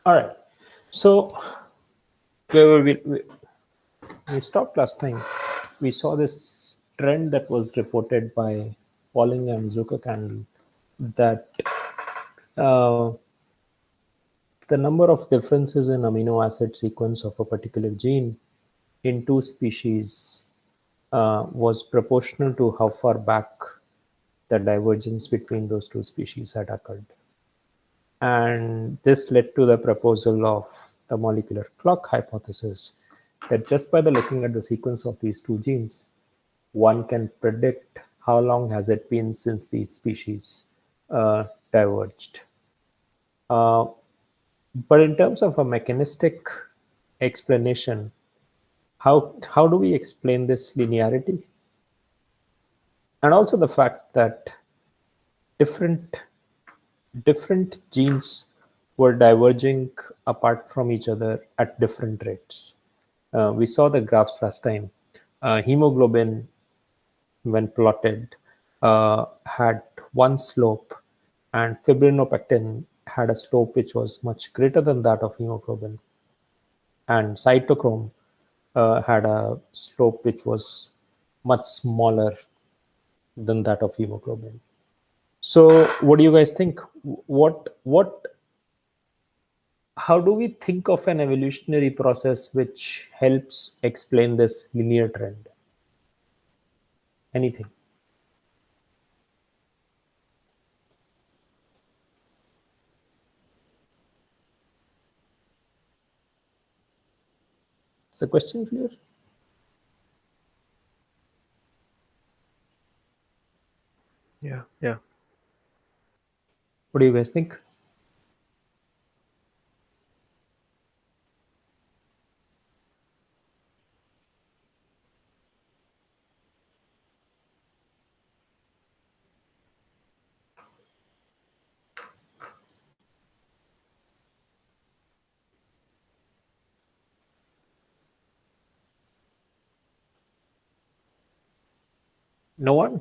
All right. So where were we stopped last time. We saw this trend that was reported by Pauling and Zuckerkandl that uh, the number of differences in amino acid sequence of a particular gene in two species was proportional to how far back the divergence between those two species had occurred. And this led to the proposal of the molecular clock hypothesis that just by the looking at the sequence of these two genes, one can predict how long has it been since these species diverged. Uh, but in terms of a mechanistic explanation, how do we explain this linearity? And also the fact that different different genes were diverging apart from each other at different rates. We saw the graphs last time. Hemoglobin, when plotted, had one slope, and fibrinopectin had a slope which was much greater than that of hemoglobin, and cytochrome had a slope which was much smaller than that of hemoglobin. So, what do you guys think? What how do we think of an evolutionary process which helps explain this linear trend? Anything? Is the question clear? Yeah. What do you guys think? No one?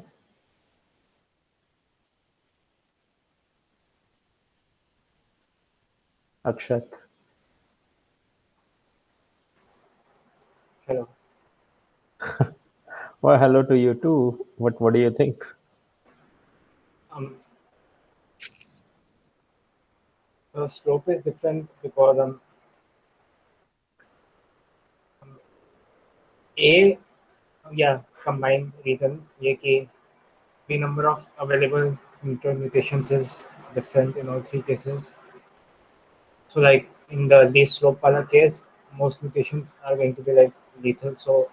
Akshat? Hello. Well, hello to you too. What do you think? Um, the slope is different because a combined reason ये कि the number of available mutual mutations is different in all three cases. So like in the least slope wala case, most mutations are going to be like lethal. So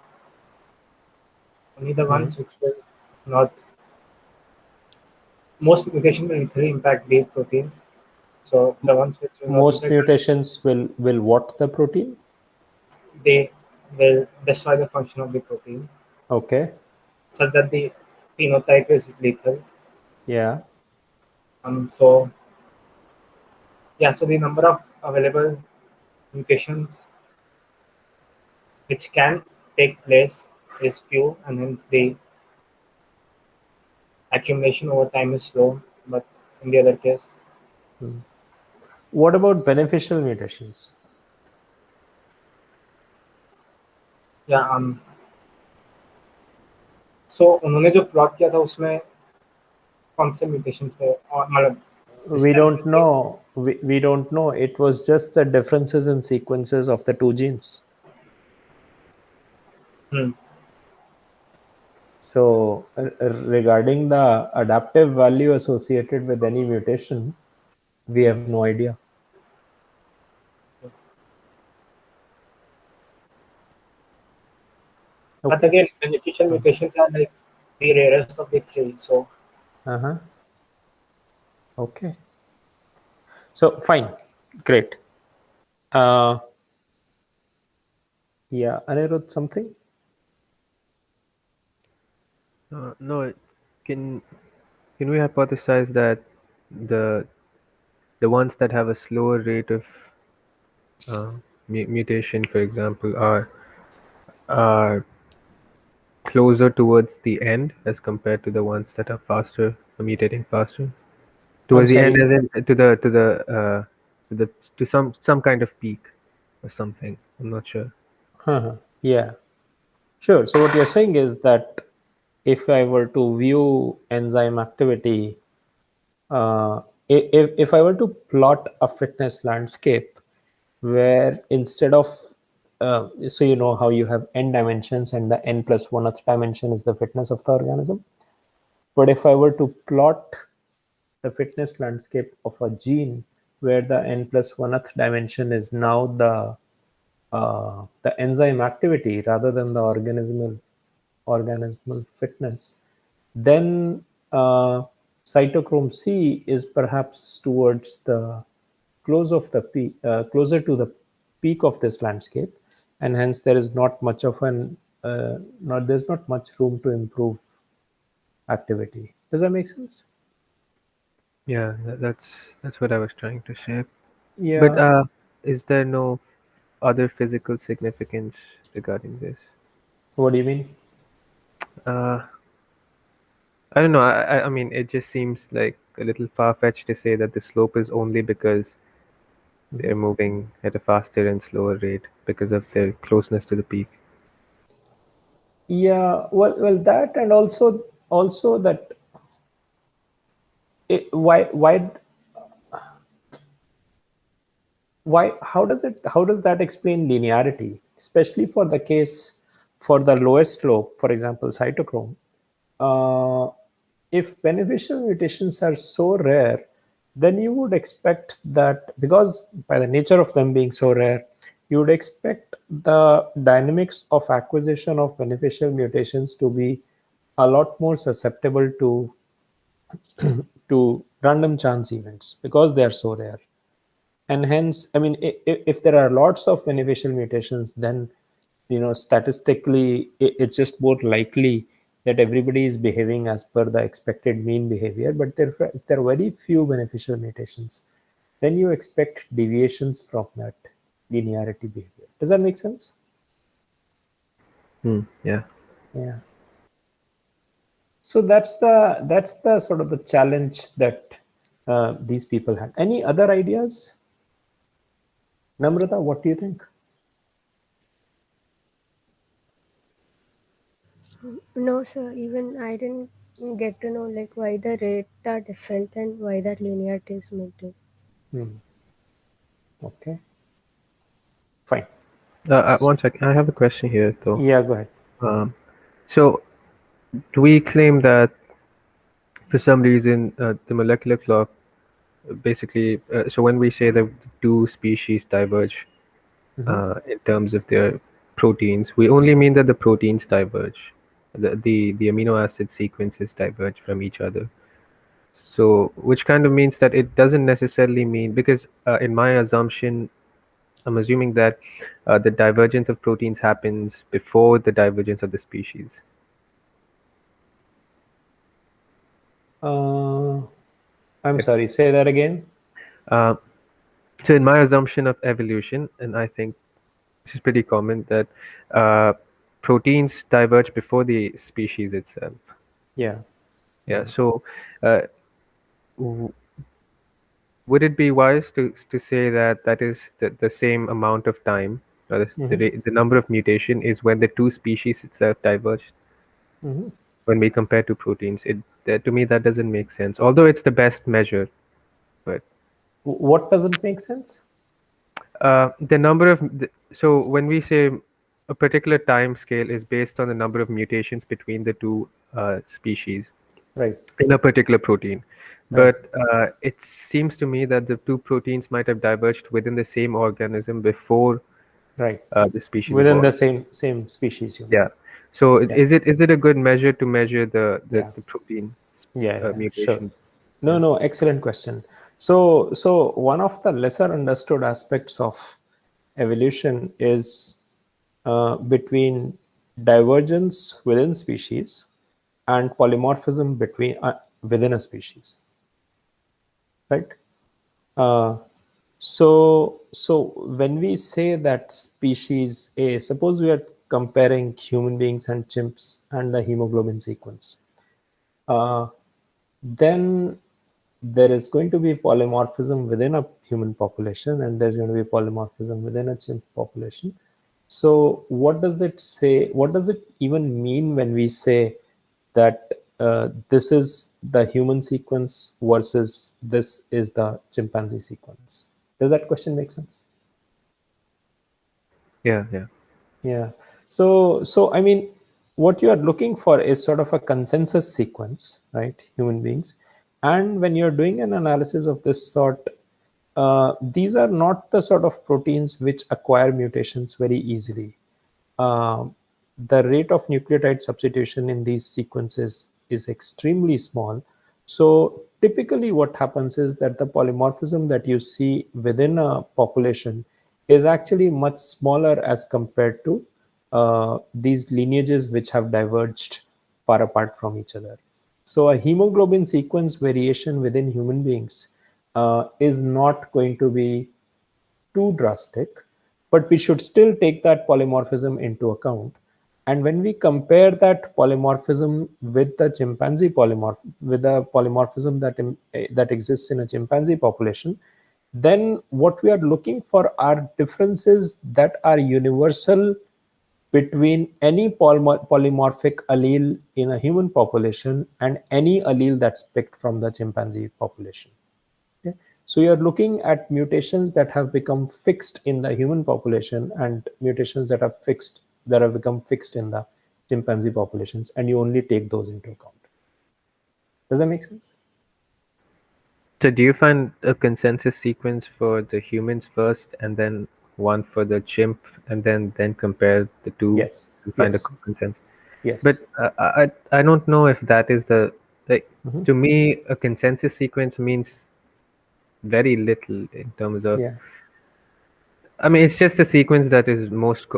only the ones which will not most mutation will lethally impact the protein. So the ones which will not Most impact mutations will what the protein? they will destroy the function of the protein Okay. such that the phenotype is lethal. Yeah. So so the number of available mutations which can take place is few, and hence the accumulation over time is slow. But in the other case, What about beneficial mutations? yeah. So उन्होंने जो plot किया था उसमें कौन से mutations थे और मतलब We distance don't between know. We don't know. It was just the differences in sequences of the two genes. So, regarding the adaptive value associated with any mutation, we have no idea. But Okay. again, beneficial mutations are like the rarest of the three. So Uh-huh. Okay. So, fine. Great. Uh, yeah, Anirudh, something? No, can can we hypothesize that the the ones that have a slower rate of mutation, for example, are closer towards the end as compared to the ones that are faster, mutating faster? I'm Towards the end, sorry. as in to the to some kind of peak or something. I'm not sure. Yeah, sure. So what you're saying is that if I were to view enzyme activity, if I were to plot a fitness landscape where instead of so you know how you have n dimensions and the n plus 1th dimension is the fitness of the organism. But if I were to plot the fitness landscape of a gene where the n plus 1th dimension is now the enzyme activity rather than the organismal fitness, then cytochrome C is perhaps towards the closer to the peak of this landscape, and hence there is not much of an not there's not much room to improve activity. Does that make sense? Yeah, that's what I was trying to say. But Yeah. is there no other physical significance regarding this? What do you mean? Uh, I don't know. I mean, it just seems like a little far-fetched to say that the slope is only because they're moving at a faster and slower rate because of their closeness to the peak. Yeah. Well, that, and also that why how does that explain linearity, especially for the case for the lowest slope, for example cytochrome. uh, if beneficial mutations are so rare, then you would expect that, because by the nature of them being so rare, you would expect the dynamics of acquisition of beneficial mutations to be a lot more susceptible to random chance events because they are so rare. And hence, I mean, if there are lots of beneficial mutations, then statistically it's just more likely that everybody is behaving as per the expected mean behavior. But if there are very few beneficial mutations, then you expect deviations from that linearity behavior. Does that make sense? Yeah. Yeah. So that's the sort of the challenge that these people had. Any other ideas, Namrata? What do you think? No, sir. Even I didn't get to know like why the rates are different and why that linearity is maintained. Okay, fine. One second. I have a question here, though. Yeah, go ahead. So, do we claim that for some reason the molecular clock basically, so when we say that the two species diverge in terms of their proteins, we only mean that the proteins diverge, the amino acid sequences diverge from each other. So, which kind of means that it doesn't necessarily mean, because in my assumption, I'm assuming that the divergence of proteins happens before the divergence of the species. I'm sorry, say that again. So in my assumption of evolution, and I think this is pretty common, that proteins diverge before the species itself. Yeah. Yeah. So w- would it be wise to say that that is the same amount of time, or the number of mutation is when the two species itself diverge? When we compare to proteins, to me that doesn't make sense. Although it's the best measure, but What doesn't make sense? the number of so when we say a particular time scale is based on the number of mutations between the two species Right. in a particular protein, Right. but it seems to me that the two proteins might have diverged within the same organism before Right. the species Within the evolved. same species, you mean? Yeah. So Yeah. is it a good measure to measure Yeah. the protein Yeah. Sure. mutation? No, Yeah. no, excellent question. So one of the lesser understood aspects of evolution is between divergence within species and polymorphism between within a species, right? Uh, so when we say that species A, suppose we are comparing human beings and chimps and the hemoglobin sequence, then there is going to be polymorphism within a human population, and there's going to be polymorphism within a chimp population. So what does it say? What does it even mean when we say that this is the human sequence versus this is the chimpanzee sequence? Does that question make sense? Yeah. Yeah. So I mean, what you are looking for is sort of a consensus sequence, right? Human beings. And when you're doing an analysis of this sort, these are not the sort of proteins which acquire mutations very easily. The rate of nucleotide substitution in these sequences is extremely small. So typically what happens is that the polymorphism that you see within a population is actually much smaller as compared to these lineages which have diverged far apart from each other. So a hemoglobin sequence variation within human beings is not going to be too drastic, but we should still take that polymorphism into account. And when we compare that polymorphism with the chimpanzee with the polymorphism that exists in a chimpanzee population, then what we are looking for are differences that are universal between any polymorphic allele in a human population and any allele that's picked from the chimpanzee population. Okay? So you're looking at mutations that have become fixed in the human population and mutations that have become fixed in the chimpanzee populations, and you only take those into account. Does that make sense? So do you find a consensus sequence for the humans first, and then one for the chimp, and then compare the two Yes. and find Yes. a consensus? Yes. But I don't know if that is the like. Mhm. To me, a consensus sequence means very little in terms of. Yeah. I mean, it's just a sequence that is the most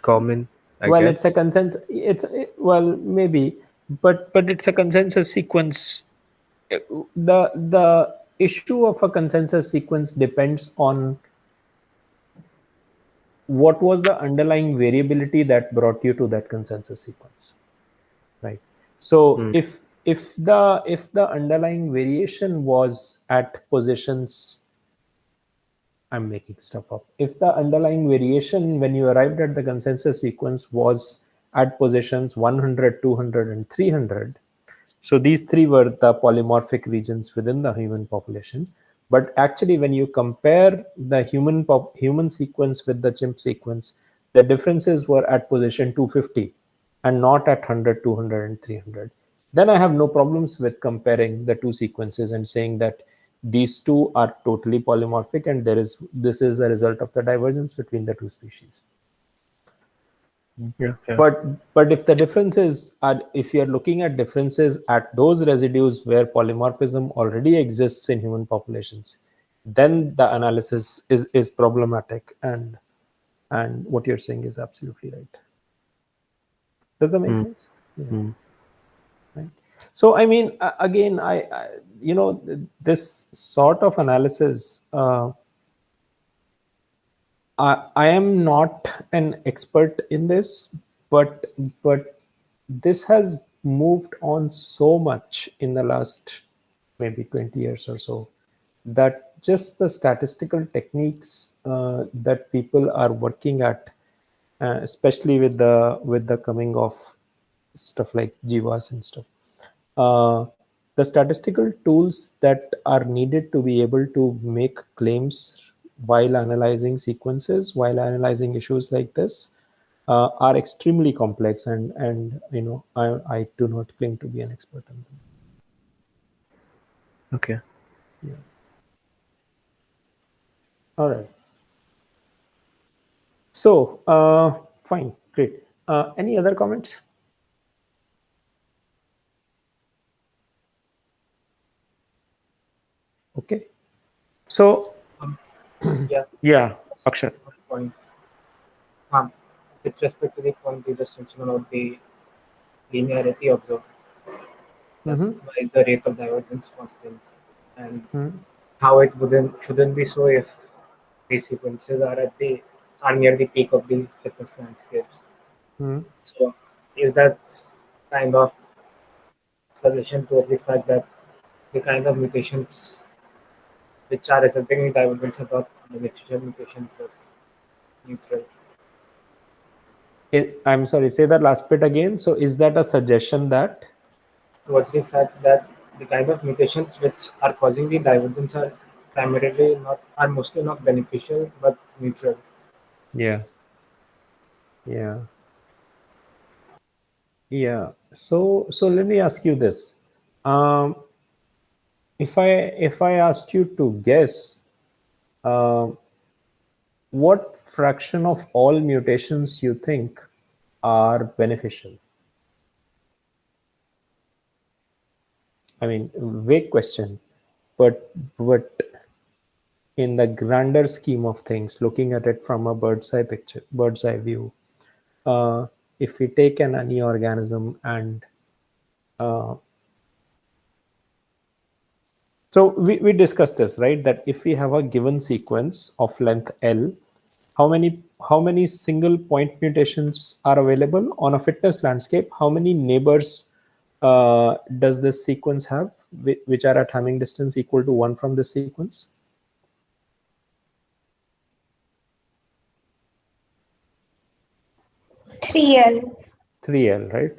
common, I Well, guess. it's a consensus. Well, maybe, but it's a consensus sequence. The issue of a consensus sequence depends on what was the underlying variability that brought you to that consensus sequence, right? So if the underlying variation was at positions, I'm making stuff up, if the underlying variation when you arrived at the consensus sequence was at positions 100, 200, and 300, so these three were the polymorphic regions within the human population. But actually, when you compare the human sequence with the chimp sequence, the differences were at position 250 and not at 100, 200, and 300. Then I have no problems with comparing the two sequences and saying that these two are totally polymorphic, and this is a result of the divergence between the two species. Yeah. But if the differences are, if you're looking at differences at those residues where polymorphism already exists in human populations, then the analysis is problematic, and what you're saying is absolutely right. Does that make sense? Yeah. Right. So I mean, again, I this sort of analysis, I am not an expert in this, but this has moved on so much in the last maybe 20 years or so that just the statistical techniques that people are working at, especially with the coming of stuff like Jivas and stuff, uh, the statistical tools that are needed to be able to make claims while analyzing sequences, while analyzing issues like this, are extremely complex, and I do not claim to be an expert on them. Okay. Yeah. All right. So fine, great. Any other comments? Okay. So Yeah. yeah, That's Akshat. a good point. Um, with respect to the point you just mentioned about the linearity observed, that Mm-hmm. why is the rate of divergence constant, and Mm-hmm. how it shouldn't be so if these sequences are near the peak of the fitness landscapes. Mm-hmm. So is that kind of suggestion towards the fact that the kind of mutations which are resulting in divergence are not beneficial mutations but neutral. I'm sorry, say that last bit again. So is that a suggestion that? Towards the fact that the kind of mutations which are causing the divergence are mostly not beneficial but neutral. Yeah. Yeah. Yeah. So let me ask you this. If I asked you to guess, what fraction of all mutations you think are beneficial? I mean, vague question, but in the grander scheme of things, looking at it from a bird's eye view, if we take any organism and so we discussed this, right? That if we have a given sequence of length L, how many single point mutations are available on a fitness landscape? How many neighbors does this sequence have, which are at Hamming distance equal to 1 from this sequence? Three L. 3L, right?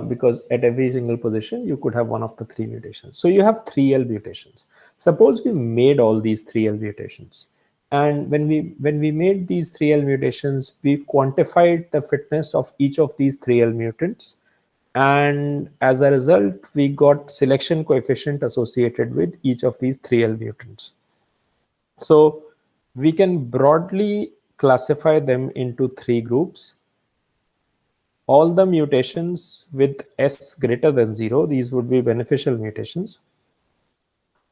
Because at every single position, you could have one of the 3 mutations. So you have 3L mutations. Suppose we made all these 3L mutations. And when we made these 3L mutations, we quantified the fitness of each of these 3L mutants. And as a result, we got selection coefficient associated with each of these 3L mutants. So we can broadly classify them into 3 groups. All the mutations with S greater than 0, these would be beneficial mutations.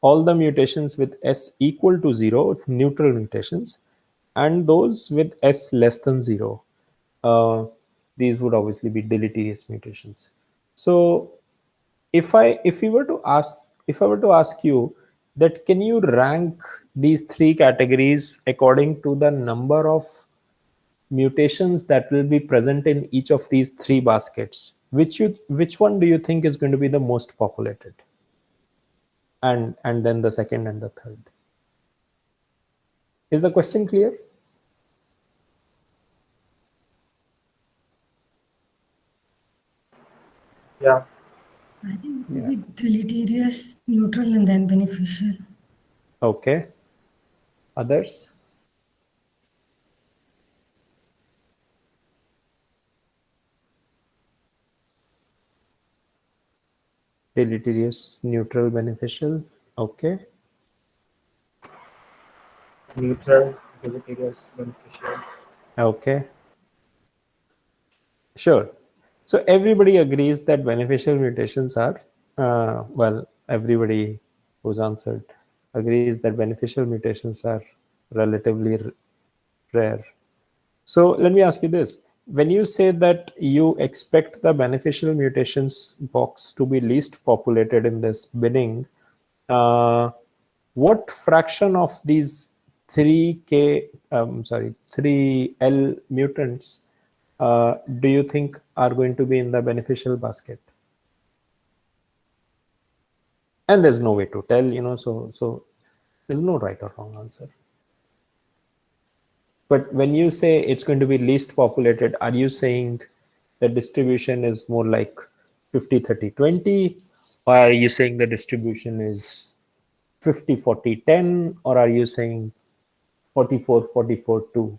All the mutations with S equal to 0, neutral mutations. And those with S less than 0, these would obviously be deleterious mutations. So if I were to ask you that, can you rank these 3 categories according to the number of mutations that will be present in each of these 3 baskets, which one do you think is going to be the most populated, and then the second and the third? Is the question clear? Yeah. I think with deleterious, neutral, and then beneficial. Okay. Others? Deleterious, neutral, beneficial. Okay. Neutral, deleterious, beneficial. Okay. Sure. So everybody agrees that beneficial mutations are, well, everybody who's answered agrees that beneficial mutations are relatively rare. So let me ask you this. When you say that you expect the beneficial mutations box to be least populated in this binning, what fraction of these 3L mutants do you think are going to be in the beneficial basket? And there's no way to tell, so there's no right or wrong answer. But when you say it's going to be least populated, are you saying the distribution is more like 50, 30, 20? Or are you saying the distribution is 50, 40, 10? Or are you saying 44, 44, 2?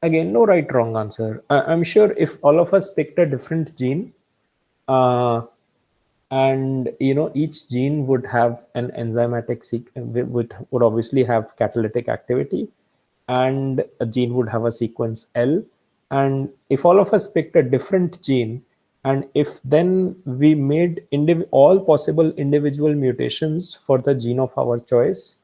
Again, no right wrong answer. I'm sure if all of us picked a different gene, and each gene would have an enzymatic would obviously have catalytic activity, and a gene would have a sequence L. And if all of us picked a different gene, and if then we made all possible individual mutations for the gene of our choice,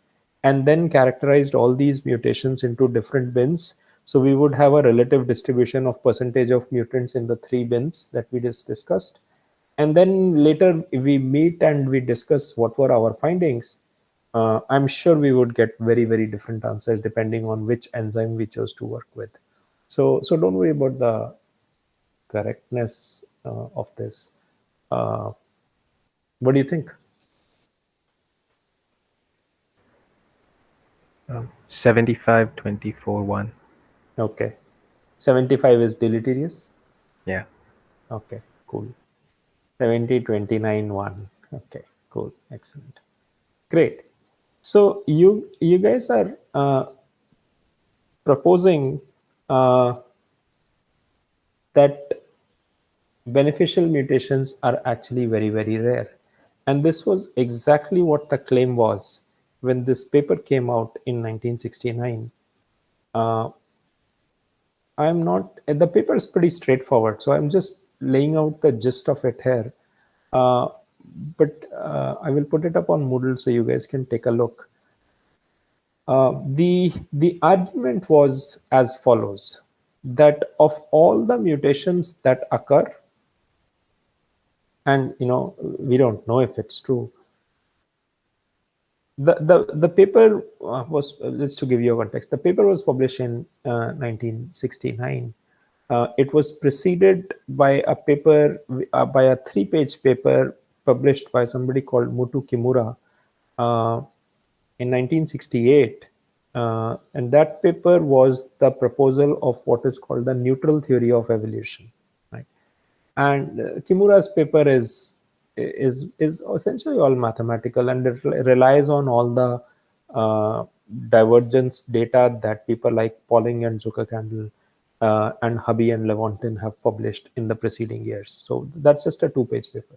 and then characterized all these mutations into different bins, so we would have a relative distribution of percentage of mutants in the 3 bins that we just discussed. And then later we meet and we discuss what were our findings. I'm sure we would get very, very different answers depending on which enzyme we chose to work with. So don't worry about the correctness of this. What do you think? 75, 24, 1. Okay. 75 is deleterious. Yeah. Okay, cool. 70, 29, 1. Okay, cool. Excellent. Great. So you guys are proposing that beneficial mutations are actually very, very rare. And this was exactly what the claim was when this paper came out in 1969. I'm not, the paper is pretty straightforward, so I'm just laying out the gist of it here. But I will put it up on Moodle so you guys can take a look. The argument was as follows, that of all the mutations that occur, and we don't know if it's true. The paper was, just to give you a context, the paper was published in 1969. It was preceded by a paper, by a 3-page paper published by somebody called Mutu Kimura in 1968. And that paper was the proposal of what is called the neutral theory of evolution. Right? And Kimura's paper is essentially all mathematical, and it relies on all the divergence data that people like Pauling and Zuckerkandl and Hubby and Levontin have published in the preceding years. So that's just a 2-page paper.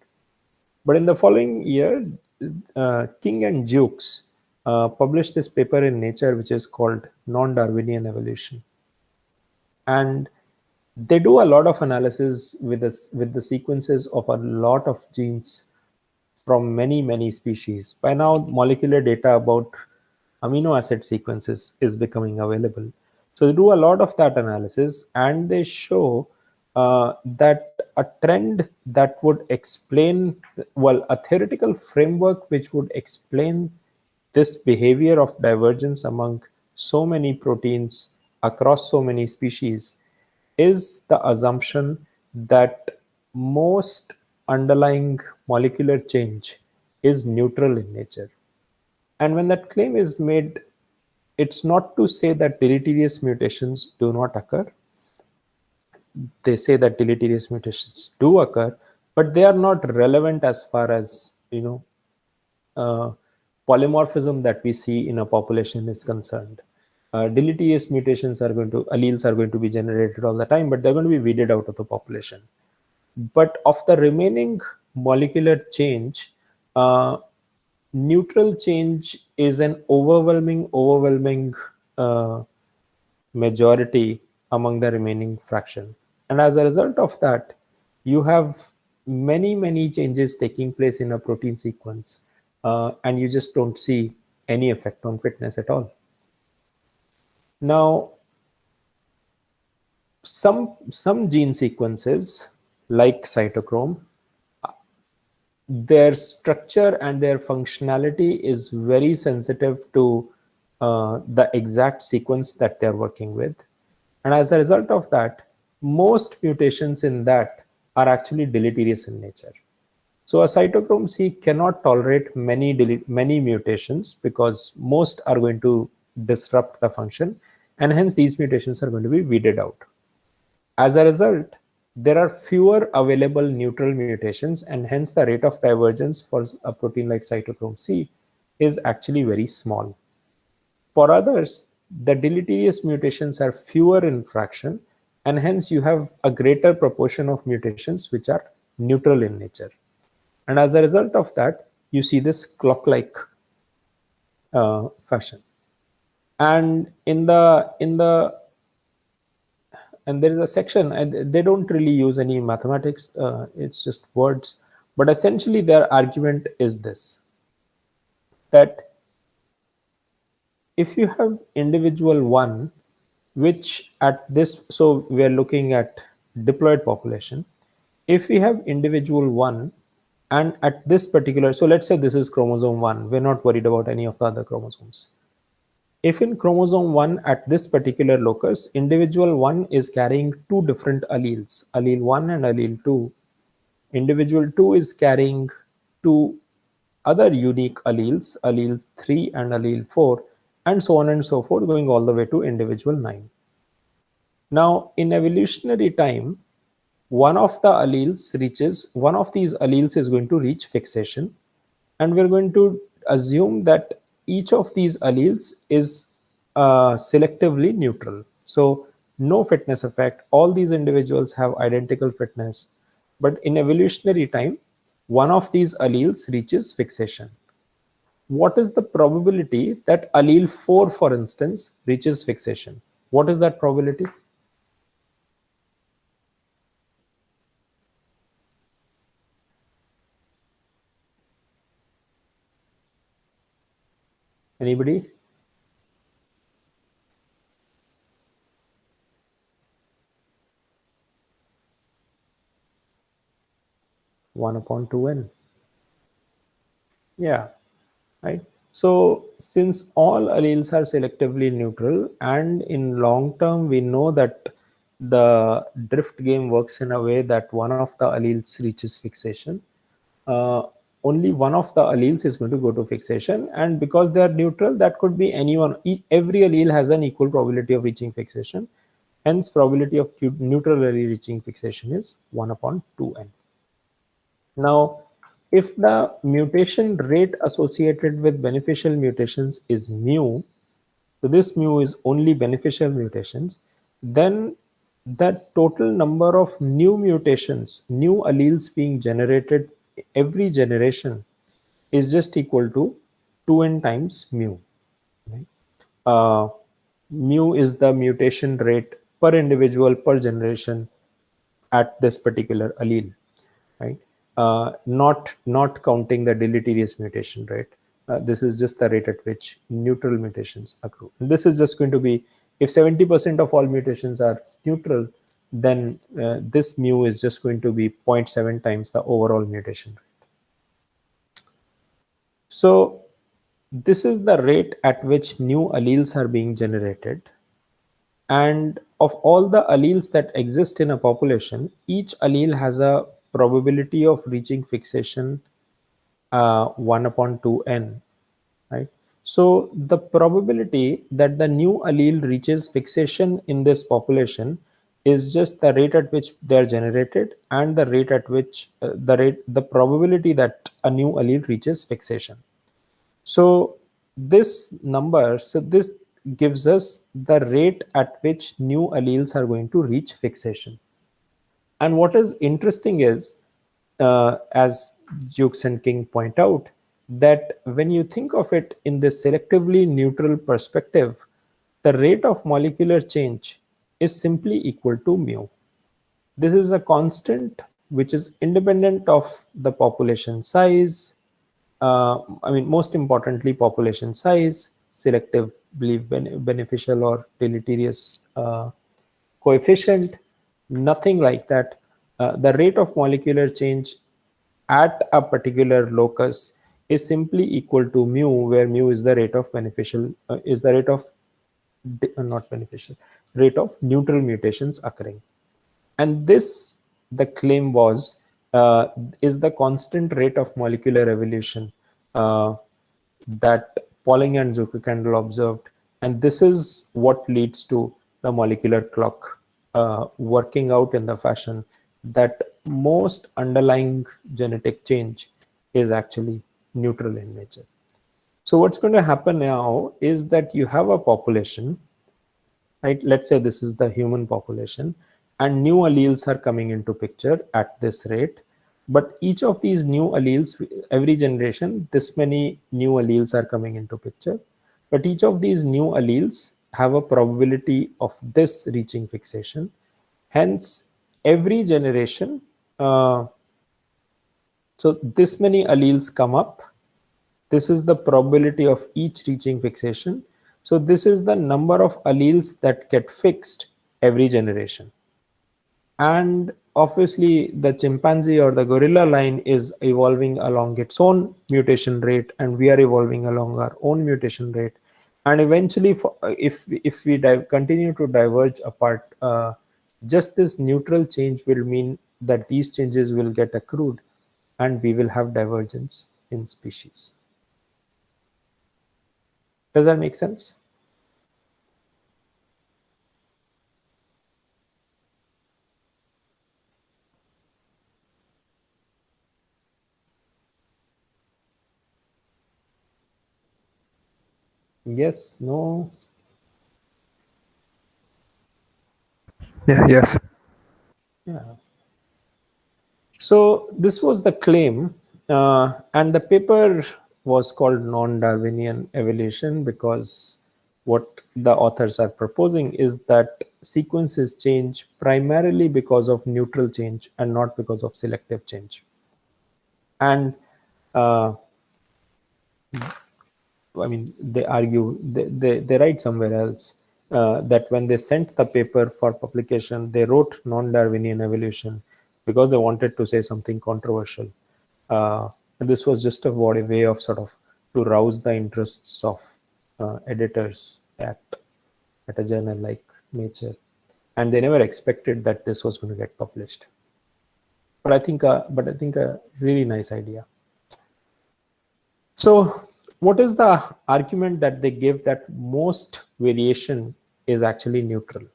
But in the following year, King and Jukes published this paper in Nature, which is called Non-Darwinian Evolution. And they do a lot of analysis with the sequences of a lot of genes from many species. By now, molecular data about amino acid sequences is becoming available. So they do a lot of that analysis, and they show that a trend that would explain, well, a theoretical framework which would explain this behavior of divergence among so many proteins across so many species is the assumption that most underlying molecular change is neutral in nature. And when that claim is made, it's not to say that deleterious mutations do not occur. They say that deleterious mutations do occur, but they are not relevant as far as polymorphism that we see in a population is concerned. Deleterious mutations alleles are going to be generated all the time, but they're going to be weeded out of the population. But of the remaining molecular change, neutral change is an overwhelming majority among the remaining fraction. And as a result of that, you have many changes taking place in a protein sequence, and you just don't see any effect on fitness at all. Now, some gene sequences like cytochrome, their structure and their functionality is very sensitive to the exact sequence that they're working with. And as a result of that, most mutations in that are actually deleterious in nature. So a cytochrome C cannot tolerate many mutations because most are going to disrupt the function, and hence these mutations are going to be weeded out. As a result, there are fewer available neutral mutations, and hence the rate of divergence for a protein like cytochrome C is actually very small. For others, the deleterious mutations are fewer in fraction, and hence you have a greater proportion of mutations which are neutral in nature. And as a result of that, you see this clock-like fashion. And and there is a section, and they don't really use any mathematics, it's just words, but essentially their argument is this, that if you have individual 1, which at this, so we are looking at diploid population, if we have individual 1 And at this particular, so let's say this is chromosome 1, we're not worried about any of the other chromosomes. If in chromosome 1 at this particular locus, individual 1 is carrying two different alleles, allele 1 and allele 2, individual 2 is carrying two other unique alleles, allele 3 and allele 4, and so on and so forth, going all the way to individual 9. Now, in evolutionary time, one of these alleles is going to reach fixation, and we're going to assume that each of these alleles is selectively neutral. So no fitness effect, all these individuals have identical fitness, but in evolutionary time, one of these alleles reaches fixation. What is the probability that allele 4, for instance, reaches fixation? What is that probability? Anybody? One upon 2n. Yeah, right. So since all alleles are selectively neutral, and in long term we know that the drift game works in a way that one of the alleles reaches fixation, only one of the alleles is going to go to fixation, and because they are neutral, that could be anyone. Every allele has an equal probability of reaching fixation, hence probability of neutral allele reaching fixation is 1 upon 2n. Now, if the mutation rate associated with beneficial mutations is mu, so this mu is only beneficial mutations, then the total number of new mutations, new alleles being generated every generation is just equal to 2n times mu. Right? Mu is the mutation rate per individual per generation at this particular allele, right? Not counting the deleterious mutation rate. This is just the rate at which neutral mutations accrue. And this is just going to be, if 70% of all mutations are neutral, then this mu is just going to be 0.7 times the overall mutation rate. So this is the rate at which new alleles are being generated. And of all the alleles that exist in a population, each allele has a probability of reaching fixation 1 upon 2n, right? So the probability that the new allele reaches fixation in this population is just the rate at which they are generated and the rate at which the probability that a new allele reaches fixation. So this number, so this gives us the rate at which new alleles are going to reach fixation. And what is interesting is, as Jukes and King point out, that when you think of it in this selectively neutral perspective, the rate of molecular change is simply equal to mu. This is a constant which is independent of the population size. Most importantly, population size, selectively beneficial or deleterious coefficient, nothing like that. The rate of molecular change at a particular locus is simply equal to mu, where mu is the rate of beneficial, is the rate of not beneficial, rate of neutral mutations occurring. And this, the claim was, is the constant rate of molecular evolution that Pauling and Zuckerkandl observed. And this is what leads to the molecular clock working out in the fashion that most underlying genetic change is actually neutral in nature. So what's going to happen now is that you have a population, right? Let's say this is the human population, and new alleles are coming into picture at this rate. But each of these new alleles, every generation, this many new alleles are coming into picture. But each of these new alleles have a probability of this reaching fixation. Hence, every generation, so this many alleles come up. This is the probability of each reaching fixation. So this is the number of alleles that get fixed every generation. And obviously the chimpanzee or the gorilla line is evolving along its own mutation rate, and we are evolving along our own mutation rate. And eventually, if we continue to diverge apart, just this neutral change will mean that these changes will get accrued, and we will have divergence in species. Does that make sense? Yes, no? Yeah, yes. Yeah. So this was the claim, and the paper was called non-Darwinian evolution because what the authors are proposing is that sequences change primarily because of neutral change and not because of selective change. And I mean, they argue, they write somewhere else that when they sent the paper for publication, they wrote non-Darwinian evolution because they wanted to say something controversial. And this was just a way of sort of to rouse the interests of editors at a journal like Nature, and they never expected that this was going to get published. But I think a really nice idea. So what is the argument that they give that most variation is actually neutral?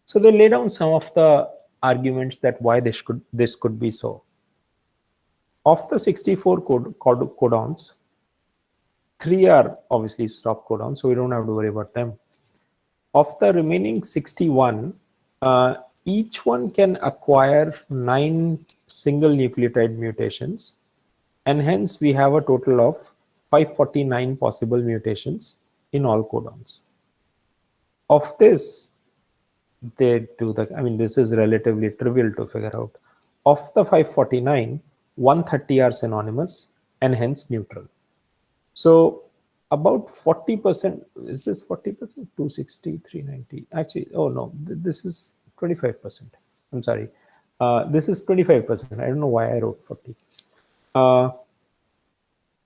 So they lay down some of the arguments that why this could be so. Of the 64 codons, 3 are obviously stop codons, so we don't have to worry about them. Of the remaining 61, each one can acquire 9 single nucleotide mutations, and hence we have a total of 549 possible mutations in all codons. Of this, they do the, I mean, this is relatively trivial to figure out. Of the 549, 130 are synonymous and hence neutral. So about 40%, is this 40%? 260, 390. Actually, oh no, this is 25%. I'm sorry. This is 25%. I don't know why I wrote 40.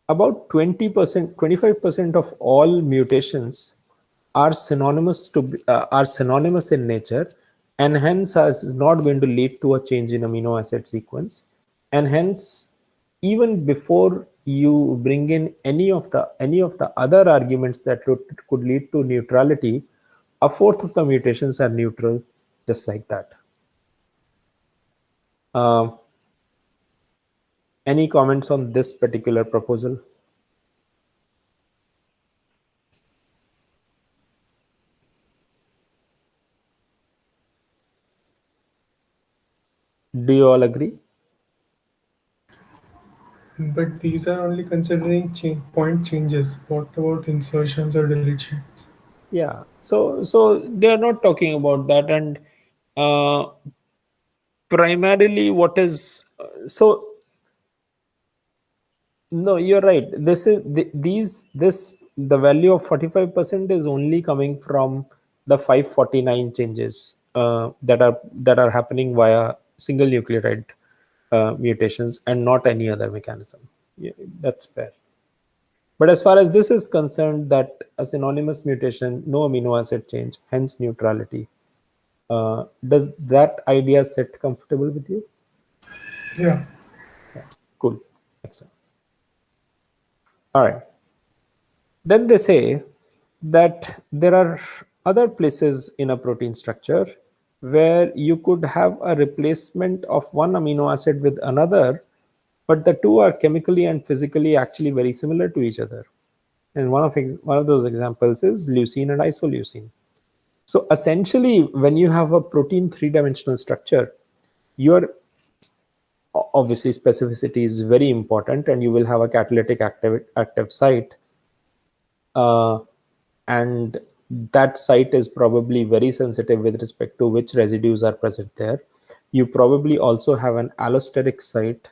About 20%, 25% of all mutations are synonymous in nature, and hence is not going to lead to a change in amino acid sequence, and hence even before you bring in any of the other arguments that could lead to neutrality, a fourth of the mutations are neutral, just like that. Any comments on this particular proposal? Do you all agree? But these are only considering point changes. What about insertions or deletions? Yeah, so they are not talking about that, and primarily what is so no, you're right. This is the value of 45% is only coming from the 549 changes that are happening via single nucleotide mutations and not any other mechanism. Yeah, that's fair. But as far as this is concerned, that a synonymous mutation, no amino acid change, hence neutrality. Does that idea sit comfortable with you? Yeah. Yeah, cool. Excellent. All right. Then they say that there are other places in a protein structure where you could have a replacement of one amino acid with another, but the two are chemically and physically actually very similar to each other. And one of those examples is leucine and isoleucine. So essentially, when you have a protein three-dimensional structure, your obviously specificity is very important, and you will have a catalytic active site, and that site is probably very sensitive with respect to which residues are present there. You probably also have an allosteric site.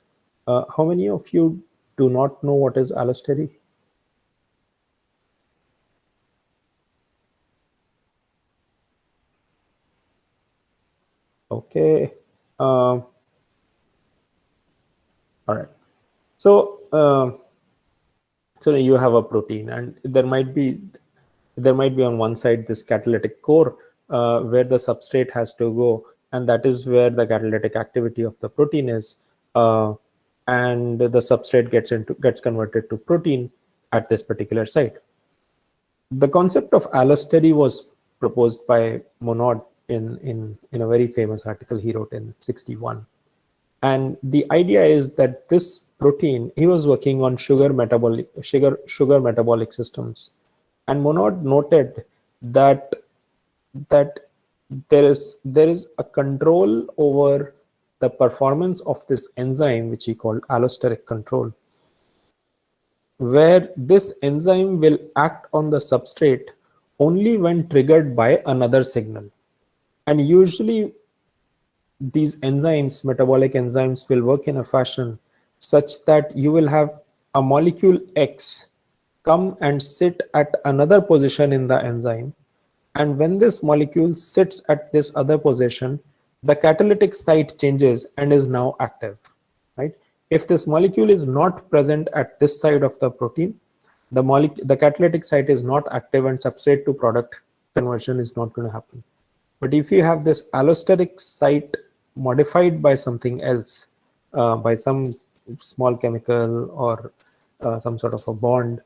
How many of you do not know what is allostery? Okay. All right. So so you have a protein, and there might be on one side this catalytic core where the substrate has to go, and that is where the catalytic activity of the protein is, and the substrate gets converted to protein at this particular site. The concept of allostery was proposed by Monod in a very famous article he wrote in 61. And the idea is that this protein, he was working on sugar metabolic systems, and Monod noted that there is a control over the performance of this enzyme, which he called allosteric control, where this enzyme will act on the substrate only when triggered by another signal. And usually these enzymes, metabolic enzymes, will work in a fashion such that you will have a molecule X come and sit at another position in the enzyme. And when this molecule sits at this other position, the catalytic site changes and is now active, right? If this molecule is not present at this side of the protein, the catalytic site is not active and substrate to product conversion is not going to happen. But if you have this allosteric site modified by something else, by some small chemical or some sort of a bond,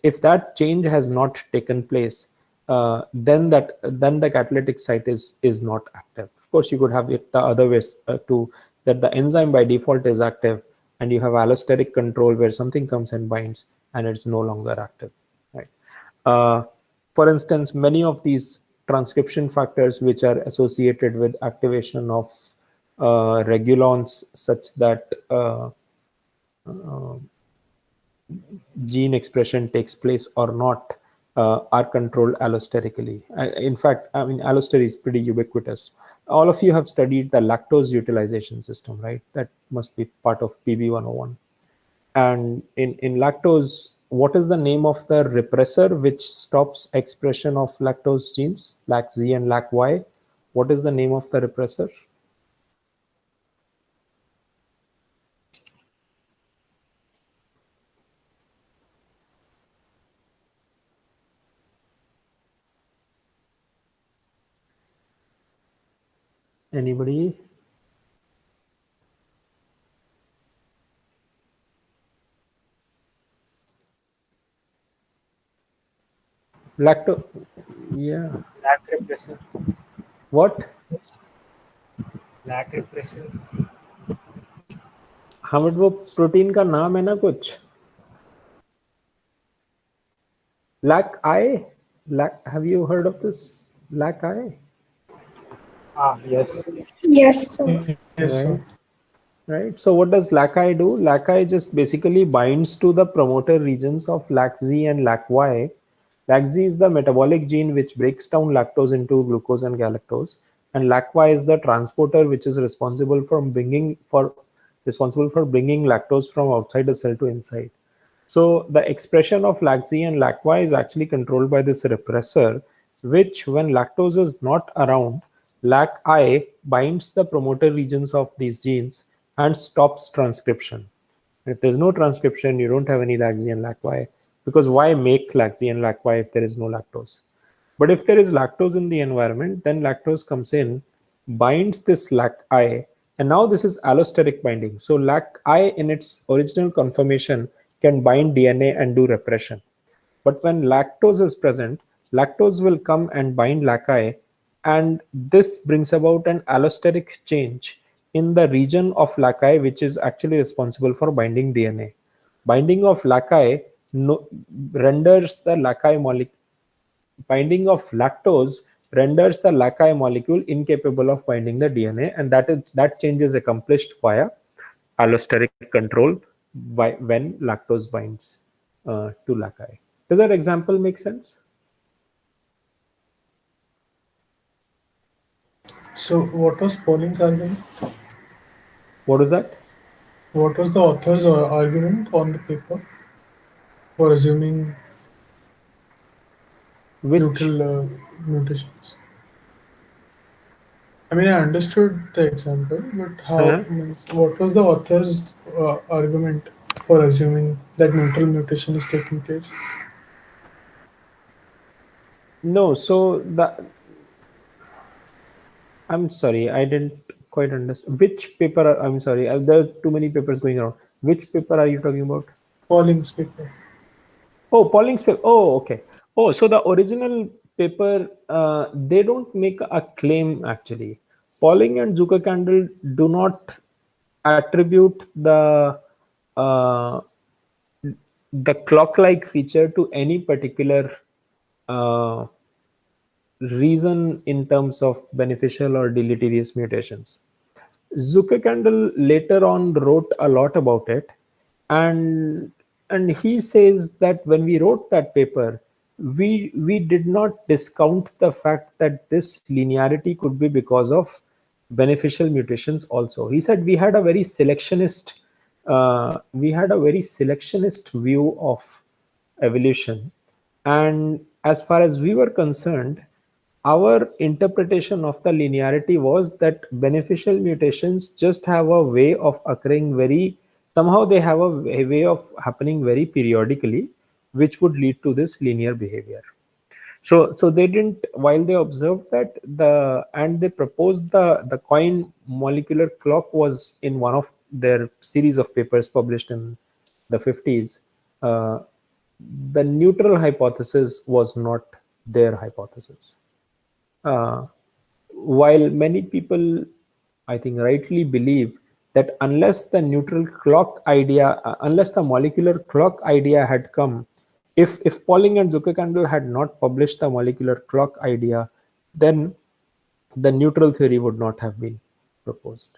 if that change has not taken place, then the catalytic site is not active. Of course, you could have it the other ways too, that the enzyme by default is active, and you have allosteric control where something comes and binds, and it's no longer active, right? For instance, many of these transcription factors which are associated with activation of regulons, such that gene expression takes place or not, are controlled allosterically. In fact, I mean, allostery is pretty ubiquitous. All of you have studied the lactose utilization system, right? That must be part of PB101. And in lactose, what is the name of the repressor which stops expression of lactose genes, LAC-Z and LAC-Y? What is the name of the repressor? Anybody? Yeah. Lac repressor. What? Lac repressor. हमद वो protein का नाम है ना कुछ. LAC-I? Have you heard of this? LAC-I? Yes. Yes, sir. Yes, sir. Right. So what does LAC-I do? LAC-I just basically binds to the promoter regions of LAC-Z and LAC-Y. LAC-Z is the metabolic gene which breaks down lactose into glucose and galactose, and LAC-Y is the transporter which is responsible for bringing lactose from outside the cell to inside. So the expression of LAC-Z and LAC-Y is actually controlled by this repressor, which, when lactose is not around, LAC-I binds the promoter regions of these genes and stops transcription. If there's no transcription, you don't have any LAC-Z and LAC-Y, because why make LAC-Z and LAC-Y if there is no lactose? But if there is lactose in the environment, then lactose comes in, binds this LAC-I, and now this is allosteric binding. So LAC-I in its original conformation can bind DNA and do repression. But when lactose is present, lactose will come and bind LAC-I, and this brings about an allosteric change in the region of LAC-I which is actually responsible for binding DNA. Binding of LAC-I renders the LAC-I molecule, binding of lactose renders the LAC-I molecule incapable of binding the DNA, and that change is accomplished via allosteric control when lactose binds to LAC-I. Does that example make sense? So, what was Pauling's argument? What was that? What was the author's argument on the paper for assuming Which neutral mutations? I mean, I understood the example, but Uh-huh. what was the author's argument for assuming that neutral mutation is taking place? No, so I'm sorry, I didn't quite understand. Which paper? I'm sorry, there's too many papers going around. Which paper are you talking about? Pauling's paper. Oh, Pauling's paper. Oh, okay. Oh, so the original paper, they don't make a claim actually. Pauling and Zuckerkandl do not attribute uh, the clock-like feature to any particular uh, reason in terms of beneficial or deleterious mutations. Zuckerkandl later on wrote a lot about it, and he says that when we wrote that paper, we did not discount the fact that this linearity could be because of beneficial mutations also. He said we had a very selectionist view of evolution, and as far as we were concerned, our interpretation of the linearity was that beneficial mutations just have a way of occurring somehow they have a way of happening very periodically, which would lead to this linear behavior. So they didn't, while they observed that and they proposed the coin molecular clock was in one of their series of papers published in the 50s. The neutral hypothesis was not their hypothesis. Uh, while many people, I think, rightly believe that unless the neutral clock idea, unless the molecular clock idea had come, if Pauling and Zuckerkandl had not published the molecular clock idea, then the neutral theory would not have been proposed.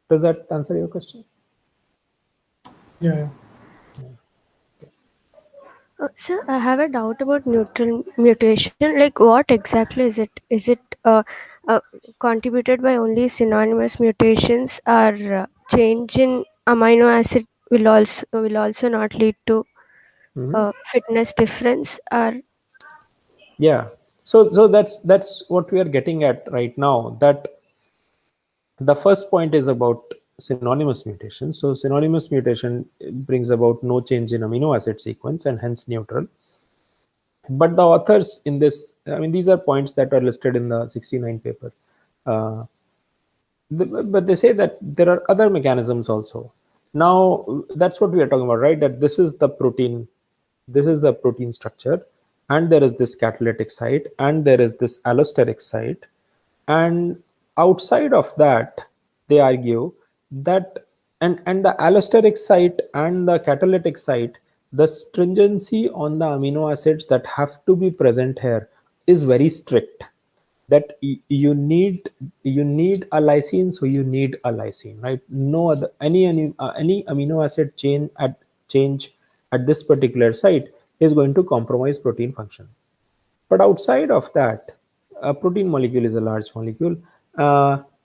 Does that answer your question? Yeah. Sir, I have a doubt about neutral mutation. Like, what exactly is it? Is it uh, contributed by only synonymous mutations, or change in amino acid will also not lead to fitness difference? Or Yeah. So that's what we are getting at right now. That the first point is about synonymous mutation. So synonymous mutation brings about no change in amino acid sequence and hence neutral. But the authors in this, I mean, these are points that are listed in the 69 paper. Uh, but they say that there are other mechanisms also. Now, that's what we are talking about, right? That this is the protein structure, and there is this catalytic site, and there is this allosteric site. And outside of that, they argue that and the allosteric site and the catalytic site, the stringency on the amino acids that have to be present here is very strict, that you need a lysine, so you need a lysine, right? No other any amino acid change at this particular site is going to compromise protein function. But outside of that, a protein molecule is a large molecule.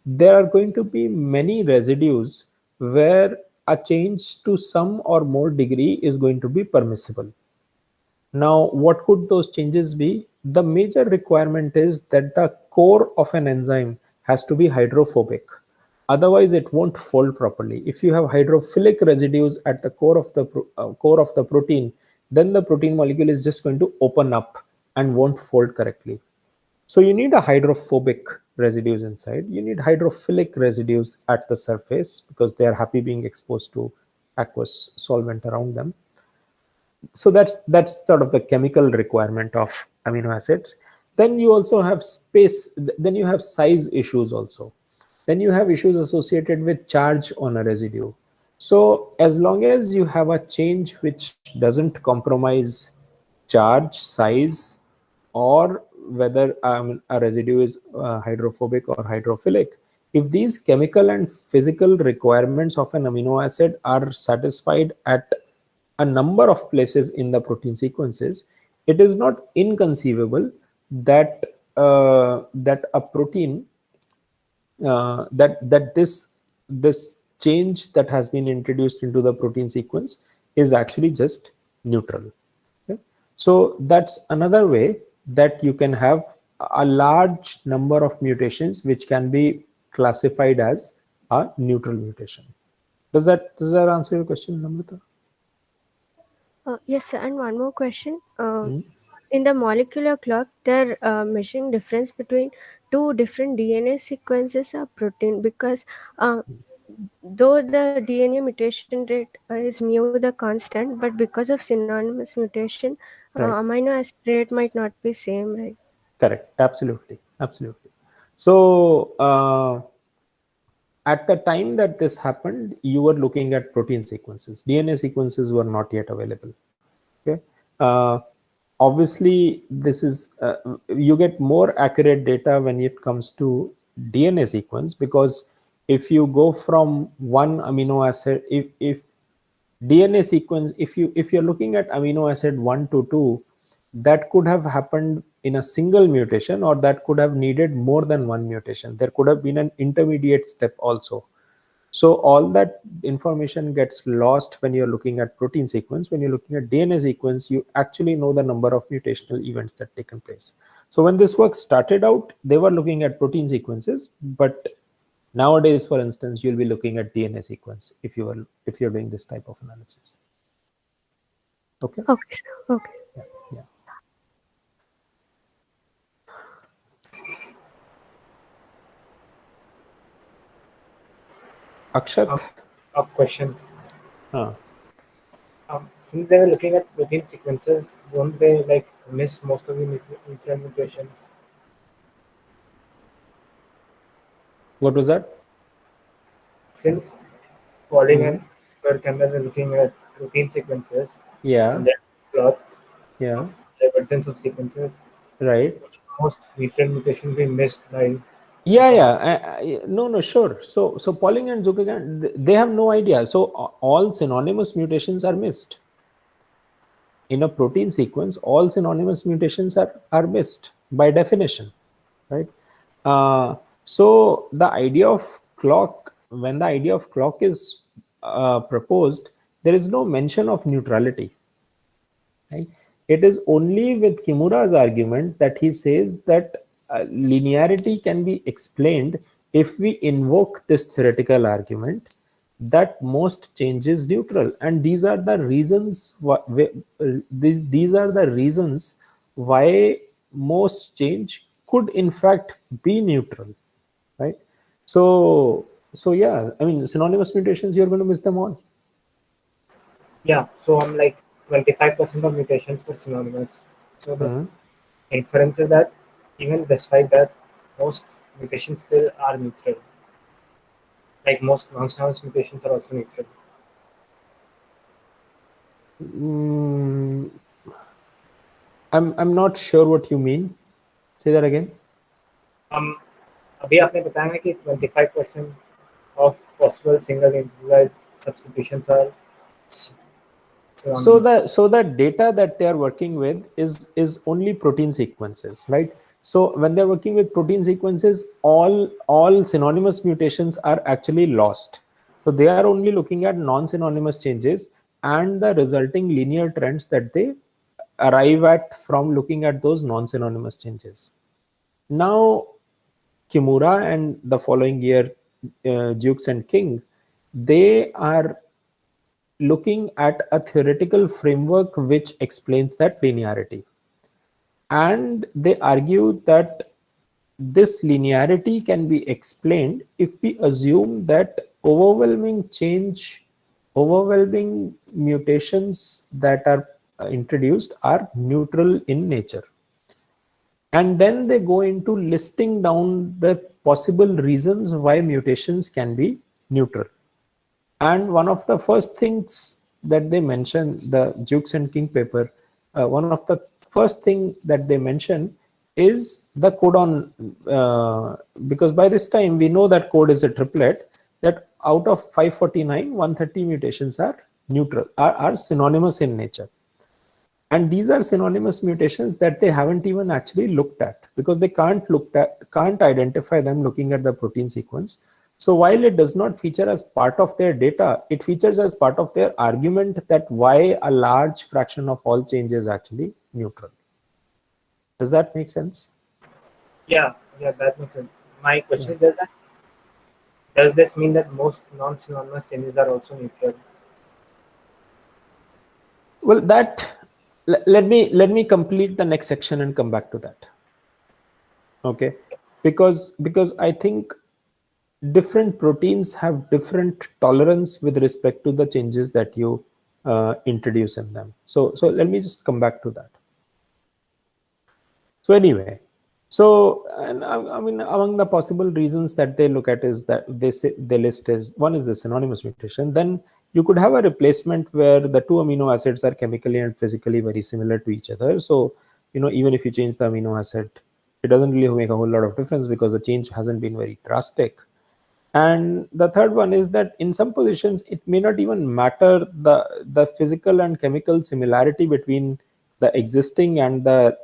There are going to be many residues where a change to some or more degree is going to be permissible. Now, what could those changes be? The major requirement is that the core of an enzyme has to be hydrophobic. Otherwise, it won't fold properly. If you have hydrophilic residues at the core of the protein, then the protein molecule is just going to open up and won't fold correctly. So you need a hydrophobic residues inside. You need hydrophilic residues at the surface because they are happy being exposed to aqueous solvent around them. So that's sort of the chemical requirement of amino acids. Then you also have space, then you have size issues also. Then you have issues associated with charge on a residue. So as long as you have a change which doesn't compromise charge, size, or whether a residue is hydrophobic or hydrophilic, if these chemical and physical requirements of an amino acid are satisfied at a number of places in the protein sequences, it is not inconceivable that that a protein that this change that has been introduced into the protein sequence is actually just neutral. Okay? So that's another way that you can have a large number of mutations which can be classified as a neutral mutation. Does that answer your question, Namrata? Yes, sir. And one more question. In the molecular clock, they're measuring difference between two different DNA sequences of protein because though the DNA mutation rate is mu the constant, but because of synonymous mutation, Right. amino acid rate might not be same, right? Correct. Absolutely. So at the time that this happened, you were looking at protein sequences. DNA sequences were not yet available. Okay. Obviously, this is you get more accurate data when it comes to DNA sequence, because if you go from one amino acid, if DNA sequence, if you're looking at amino acid 1 to 2, that could have happened in a single mutation, or that could have needed more than one mutation. There could have been an intermediate step also. So all that information gets lost when you're looking at protein sequence. When you're looking at DNA sequence, you actually know the number of mutational events that taken place. So when this work started out, they were looking at protein sequences, but nowadays, for instance, you'll be looking at DNA sequence if you're doing this type of analysis. Okay. Okay, sir. Okay. Yeah. Akshat. A question. Since they were looking at protein sequences, won't they like miss most of the nuclear mutations? What was that? Since Pauling and Campbell were looking at protein sequences, and then plot of divergence of sequences, right? Most nuclear mutations be missed by. No, sure. So Pauling and Zuckerman, they have no idea. So all synonymous mutations are missed. In a protein sequence, all synonymous mutations are missed by definition, right? So the idea of clock, when the idea of clock is proposed, there is no mention of neutrality, right? It is only with Kimura's argument that he says that linearity can be explained if we invoke this theoretical argument that most change is neutral, and these are the reasons these are the reasons why most change could in fact be neutral, right? So yeah, I mean, synonymous mutations, you're going to miss them all. Yeah, so I'm like 25% of mutations were synonymous. So the inference is that even despite that, most mutations still are neutral. Like most non-synonymous mutations are also neutral. I'm not sure what you mean. Say that again. अभी आपने बताया कि 25% of possible single individual substitutions are synonymous. So the data that they are working with is only protein sequences, right? So when they're working with protein sequences, all synonymous mutations are actually lost. So they are only looking at non-synonymous changes and the resulting linear trends that they arrive at from looking at those non-synonymous changes. Now, Kimura and the following year, Jukes and King, they are looking at a theoretical framework which explains that linearity. And they argue that this linearity can be explained if we assume that overwhelming mutations that are introduced are neutral in nature. And then they go into listing down the possible reasons why mutations can be neutral. And one of the first things that they mention, the Jukes and King paper, one of the first thing that they mention is the codon, because by this time we know that code is a triplet, that out of 549, 130 mutations are neutral, are synonymous in nature. And these are synonymous mutations that they haven't even actually looked at, because they can't identify them looking at the protein sequence. So while it does not feature as part of their data, it features as part of their argument that why a large fraction of all change is actually neutral. Does that make sense? Yeah, that makes sense. My question is that does this mean that most non-synonymous changes are also neutral? Well, let me complete the next section and come back to that. Okay, because I think different proteins have different tolerance with respect to the changes that you introduce in them. So let me just come back to that. So anyway, so and I mean, among the possible reasons that they look at is that they list is, one is the synonymous mutation. Then you could have a replacement where the two amino acids are chemically and physically very similar to each other. So even if you change the amino acid, it doesn't really make a whole lot of difference because the change hasn't been very drastic. And the third one is that in some positions it may not even matter the physical and chemical similarity between the existing and the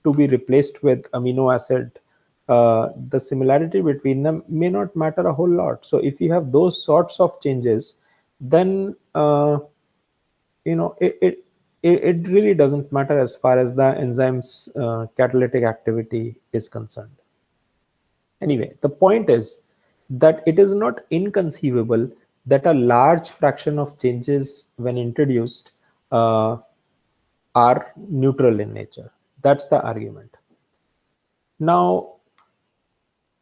to be replaced with amino acid. The similarity between them may not matter a whole lot. So if you have those sorts of changes, then it really doesn't matter as far as the enzyme's catalytic activity is concerned. Anyway, the point is that it is not inconceivable that a large fraction of changes when introduced are neutral in nature. That's the argument. Now,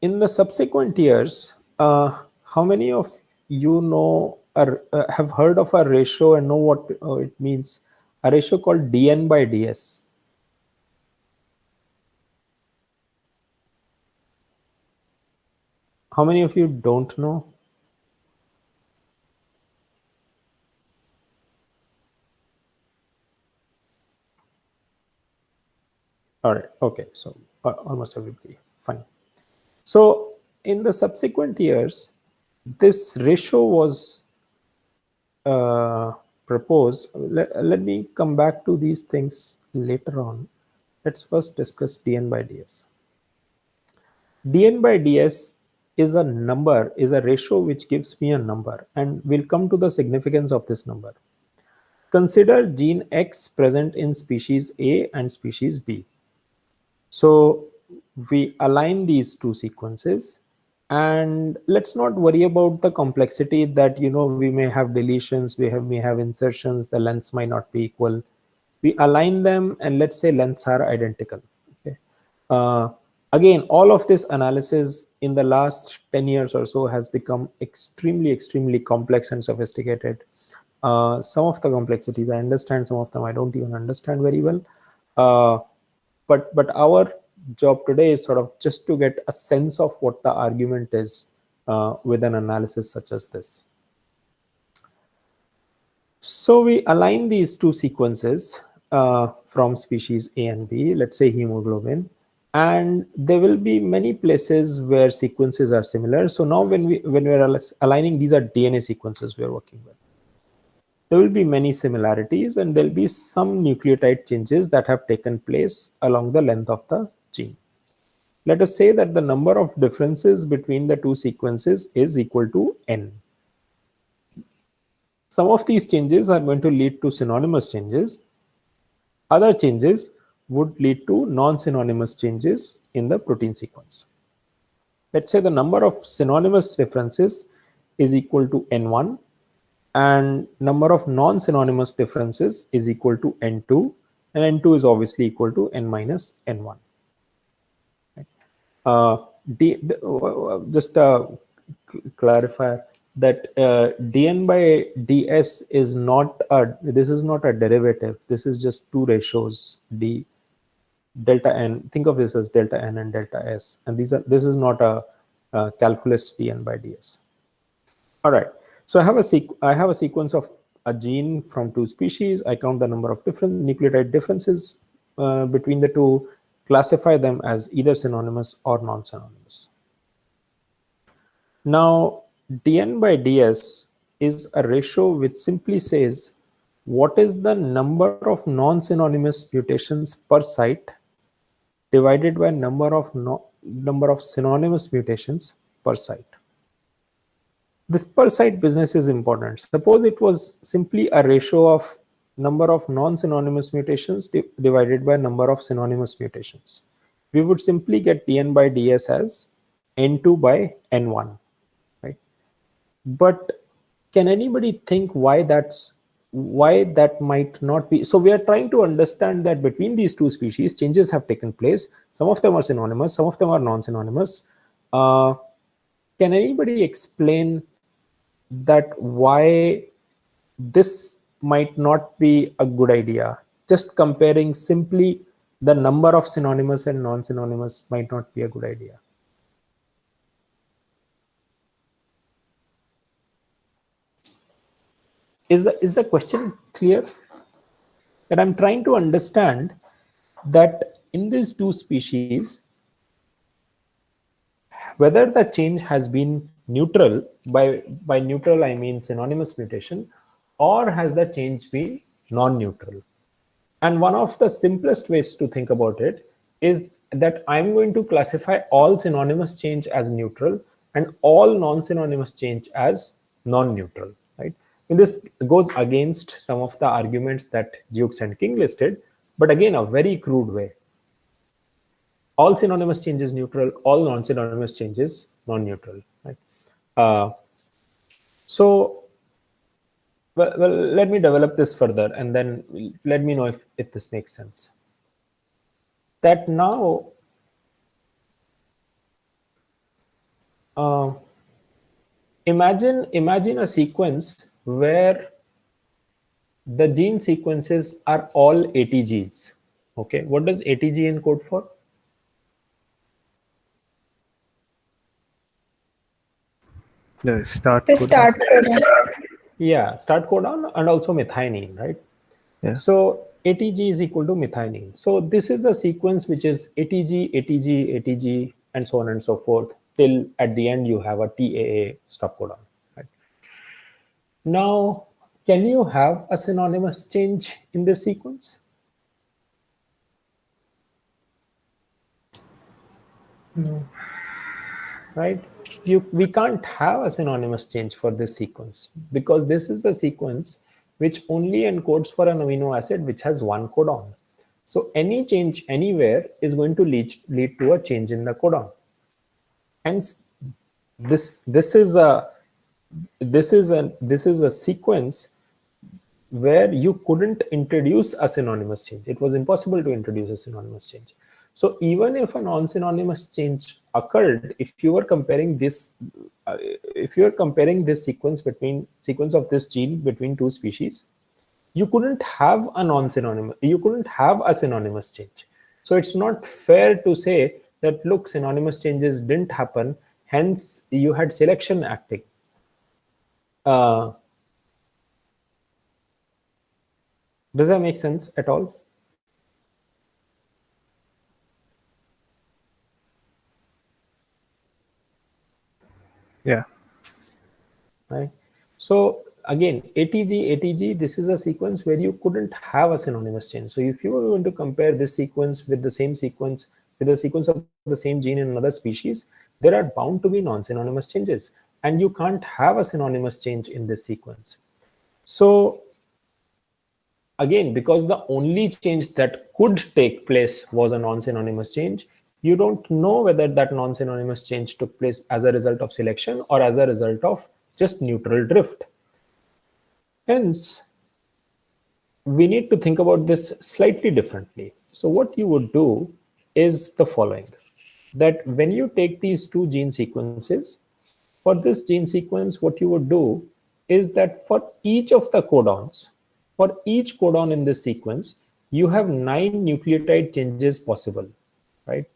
in the subsequent years, how many of you have heard of a ratio and know what it means? A ratio called dn by ds. How many of you don't know? All right. Okay. So almost everybody. Fine. So in the subsequent years, this ratio was proposed. Let me come back to these things later on. Let's first discuss dn by ds. dn by ds is a number, is a ratio which gives me a number, and we'll come to the significance of this number. Consider gene X present in species A and species B. So we align these two sequences, and let's not worry about the complexity that we may have deletions, may have insertions, the lengths might not be equal. We align them, and let's say lengths are identical. Okay. Again, all of this analysis in the last 10 years or so has become extremely complex and sophisticated. Some of the complexities I understand, some of them I don't even understand very well. But our job today is sort of just to get a sense of what the argument is with an analysis such as this. So we align these two sequences from species A and B, let's say hemoglobin, and there will be many places where sequences are similar. So now when we're aligning, these are DNA sequences we're working with. There will be many similarities, and there'll be some nucleotide changes that have taken place along the length of the gene. Let us say that the number of differences between the two sequences is equal to n. Some of these changes are going to lead to synonymous changes. Other changes would lead to non-synonymous changes in the protein sequence. Let's say the number of synonymous differences is equal to n1, and number of non-synonymous differences is equal to n2, and n2 is obviously equal to n minus n1. Just clarify that dn by ds is not this is not a derivative. This is just two ratios, delta n. Think of this as delta n and delta s, and this is not a calculus dn by ds. All right. So I have a sequence of a gene from two species. I count the number of different nucleotide differences between the two, classify them as either synonymous or non-synonymous. Now, dn by ds is a ratio which simply says what is the number of non-synonymous mutations per site divided by number of synonymous mutations per site. This per site business is important. Suppose it was simply a ratio of number of non-synonymous mutations divided by number of synonymous mutations. we would simply get dn by ds as n2 by n1, right? But can anybody think why that might not be? So we are trying to understand that between these two species, changes have taken place. Some of them are synonymous, some of them are non-synonymous. Can anybody explain that why this might not be a good idea? Just comparing simply the number of synonymous and non-synonymous might not be a good idea. Is the question clear? That I'm trying to understand that in these two species, whether the change has been neutral, by neutral I mean synonymous mutation, or has the change been non-neutral. And one of the simplest ways to think about it is that I'm going to classify all synonymous change as neutral and all non-synonymous change as non-neutral, right? And this goes against some of the arguments that Dukes and King listed, but again, a very crude way. All synonymous change is neutral, all non-synonymous change is non-neutral, right? So, well, let me develop this further and then let me know if this makes sense. That now, imagine a sequence where the gene sequences are all ATGs. Okay, what does ATG encode for? The start The codon. start codon. Yeah, start codon and also methionine, right? Yeah. So ATG is equal to methionine. So this is a sequence which is ATG, ATG, ATG, and so on and so forth, till at the end you have a TAA stop codon. Right? Now, can you have a synonymous change in this sequence? No. Right? We can't have a synonymous change for this sequence because this is a sequence which only encodes for an amino acid which has one codon. So any change anywhere is going to lead to a change in the codon. Hence, this is a sequence where you couldn't introduce a synonymous change. It was impossible to introduce a synonymous change. So even if a non-synonymous change occurred, if you were comparing this sequence of this gene between two species, you couldn't have a synonymous change. So it's not fair to say that, look, synonymous changes didn't happen, hence you had selection acting. Does that make sense at all? Yeah. Right. So again, ATG, this is a sequence where you couldn't have a synonymous change. So if you were going to compare this sequence with the same sequence, with the sequence of the same gene in another species, there are bound to be non-synonymous changes, and you can't have a synonymous change in this sequence. So again, because the only change that could take place was a non-synonymous change, you don't know whether that non-synonymous change took place as a result of selection or as a result of just neutral drift. Hence, we need to think about this slightly differently. So what you would do is the following, that when you take these two gene sequences, for this gene sequence, what you would do is that for each of the codons, for each codon in this sequence, you have 9 nucleotide changes possible, right?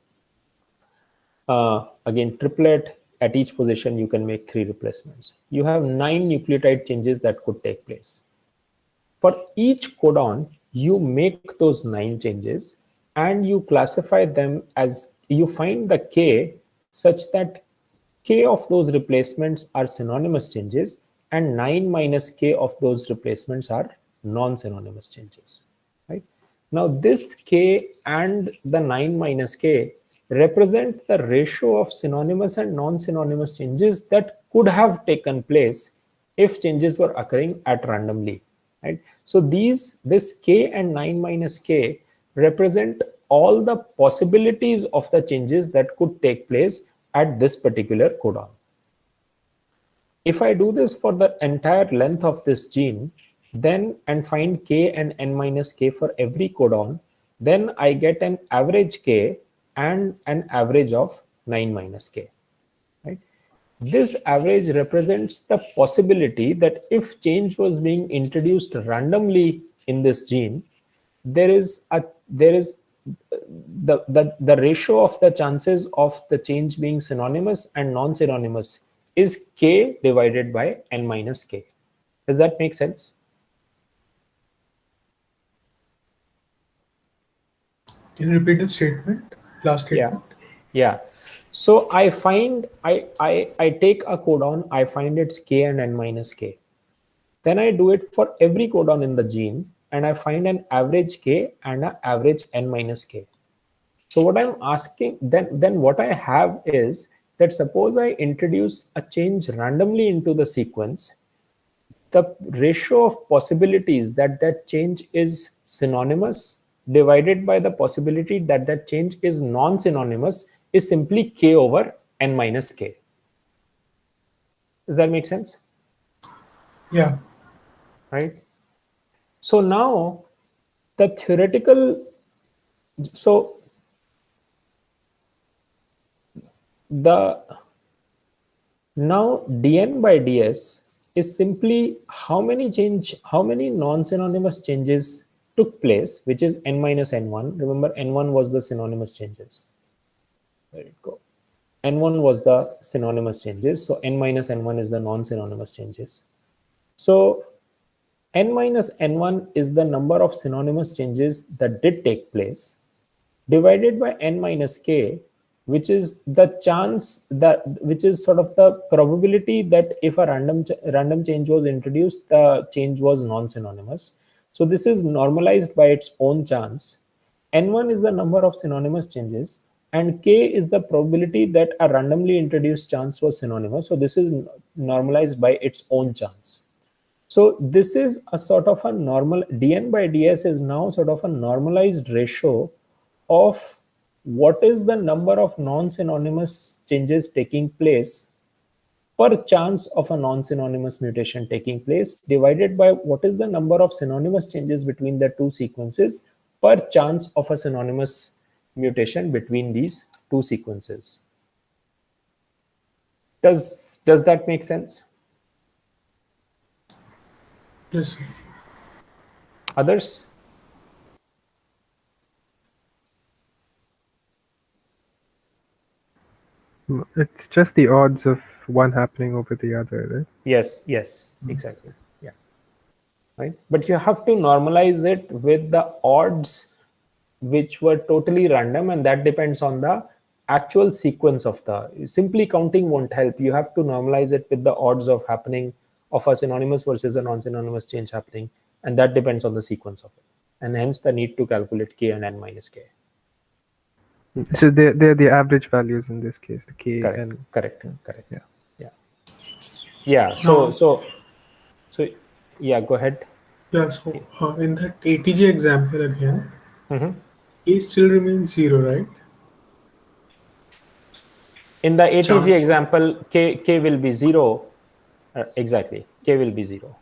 Again, triplet, at each position, you can make 3 replacements. You have 9 nucleotide changes that could take place. For each codon, you make those 9 changes and you classify them as, you find the K such that K of those replacements are synonymous changes and 9 minus K of those replacements are non-synonymous changes, right? Now this K and the 9 minus K represent the ratio of synonymous and non-synonymous changes that could have taken place if changes were occurring at randomly, right? So this K and 9 minus K represent all the possibilities of the changes that could take place at this particular codon. If I do this for the entire length of this gene, then and find k and n minus k for every codon, then I get an average k and an average of 9 minus k. Right? This average represents the possibility that if change was being introduced randomly in this gene, there is the ratio of the chances of the change being synonymous and non-synonymous is k divided by n minus k. Does that make sense? Can you repeat the statement? Last statement. Yeah. So I find I take a codon, I find its k and n minus k. Then I do it for every codon in the gene, and I find an average k and an average n minus k. So what I'm asking, then what I have is that suppose I introduce a change randomly into the sequence, the ratio of possibilities that that change is synonymous divided by the possibility that that change is non-synonymous is simply k over n minus k. Does that make sense? Yeah. Right. So now the theoretical, so the now dn by ds is simply how many non-synonymous changes took place, which is n minus n1. Remember, n1 was the synonymous changes. There you go. N1 was the synonymous changes. So n minus n1 is the non-synonymous changes. So n minus n1 is the number of synonymous changes that did take place, divided by n minus k, which is the chance which is sort of the probability that if a random change was introduced, the change was non-synonymous. So this is normalized by its own chance. N1 is the number of synonymous changes, and k is the probability that a randomly introduced chance was synonymous. So this is normalized by its own chance. So this is a sort of a normal, dn by ds is now sort of a normalized ratio of what is the number of non-synonymous changes taking place per chance of a non-synonymous mutation taking place, divided by what is the number of synonymous changes between the two sequences per chance of a synonymous mutation between these two sequences. Does that make sense? Yes, sir. Others? It's just the odds of one happening over the other, right? Yes, exactly. Yeah. Right. But you have to normalize it with the odds which were totally random, and that depends on the actual sequence of the, simply counting won't help. You have to normalize it with the odds of happening of a synonymous versus a non-synonymous change happening, and that depends on the sequence of it, and hence the need to calculate k and n minus k. So they're the average values in this case, the k Correct. and Correct. yeah. So yeah, go ahead. Yeah, so in that ATG example again, Mhm. k still remains 0, right? In the ATG Chance. example, k will be 0. Exactly, k will be 0.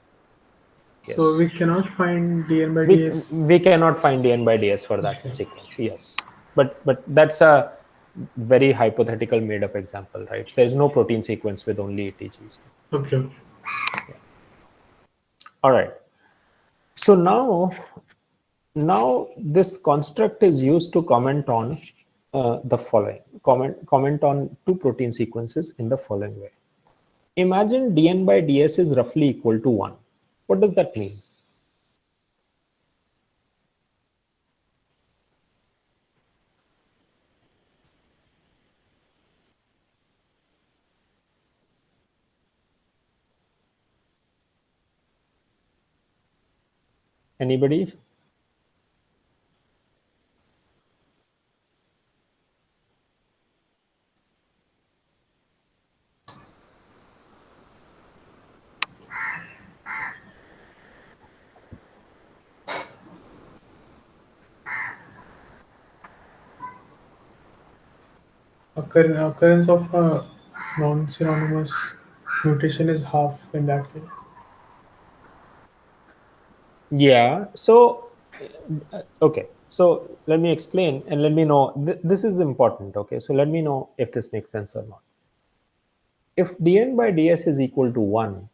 Yes. So we cannot find dn by ds. We cannot find dn by ds for that sequence. Yes, but that's a very hypothetical made up example, right? There is no protein sequence with only ATGs. Okay. All right. So now this construct is used to comment on the following. Comment on two protein sequences in the following way. Imagine dn by ds is roughly equal to 1. What does that mean? Anybody? occurrence of a non-synonymous mutation is half in that case. Yeah. So, okay. So let me explain and let me know. This is important. Okay. So let me know if this makes sense or not. If dn by ds is equal to 1,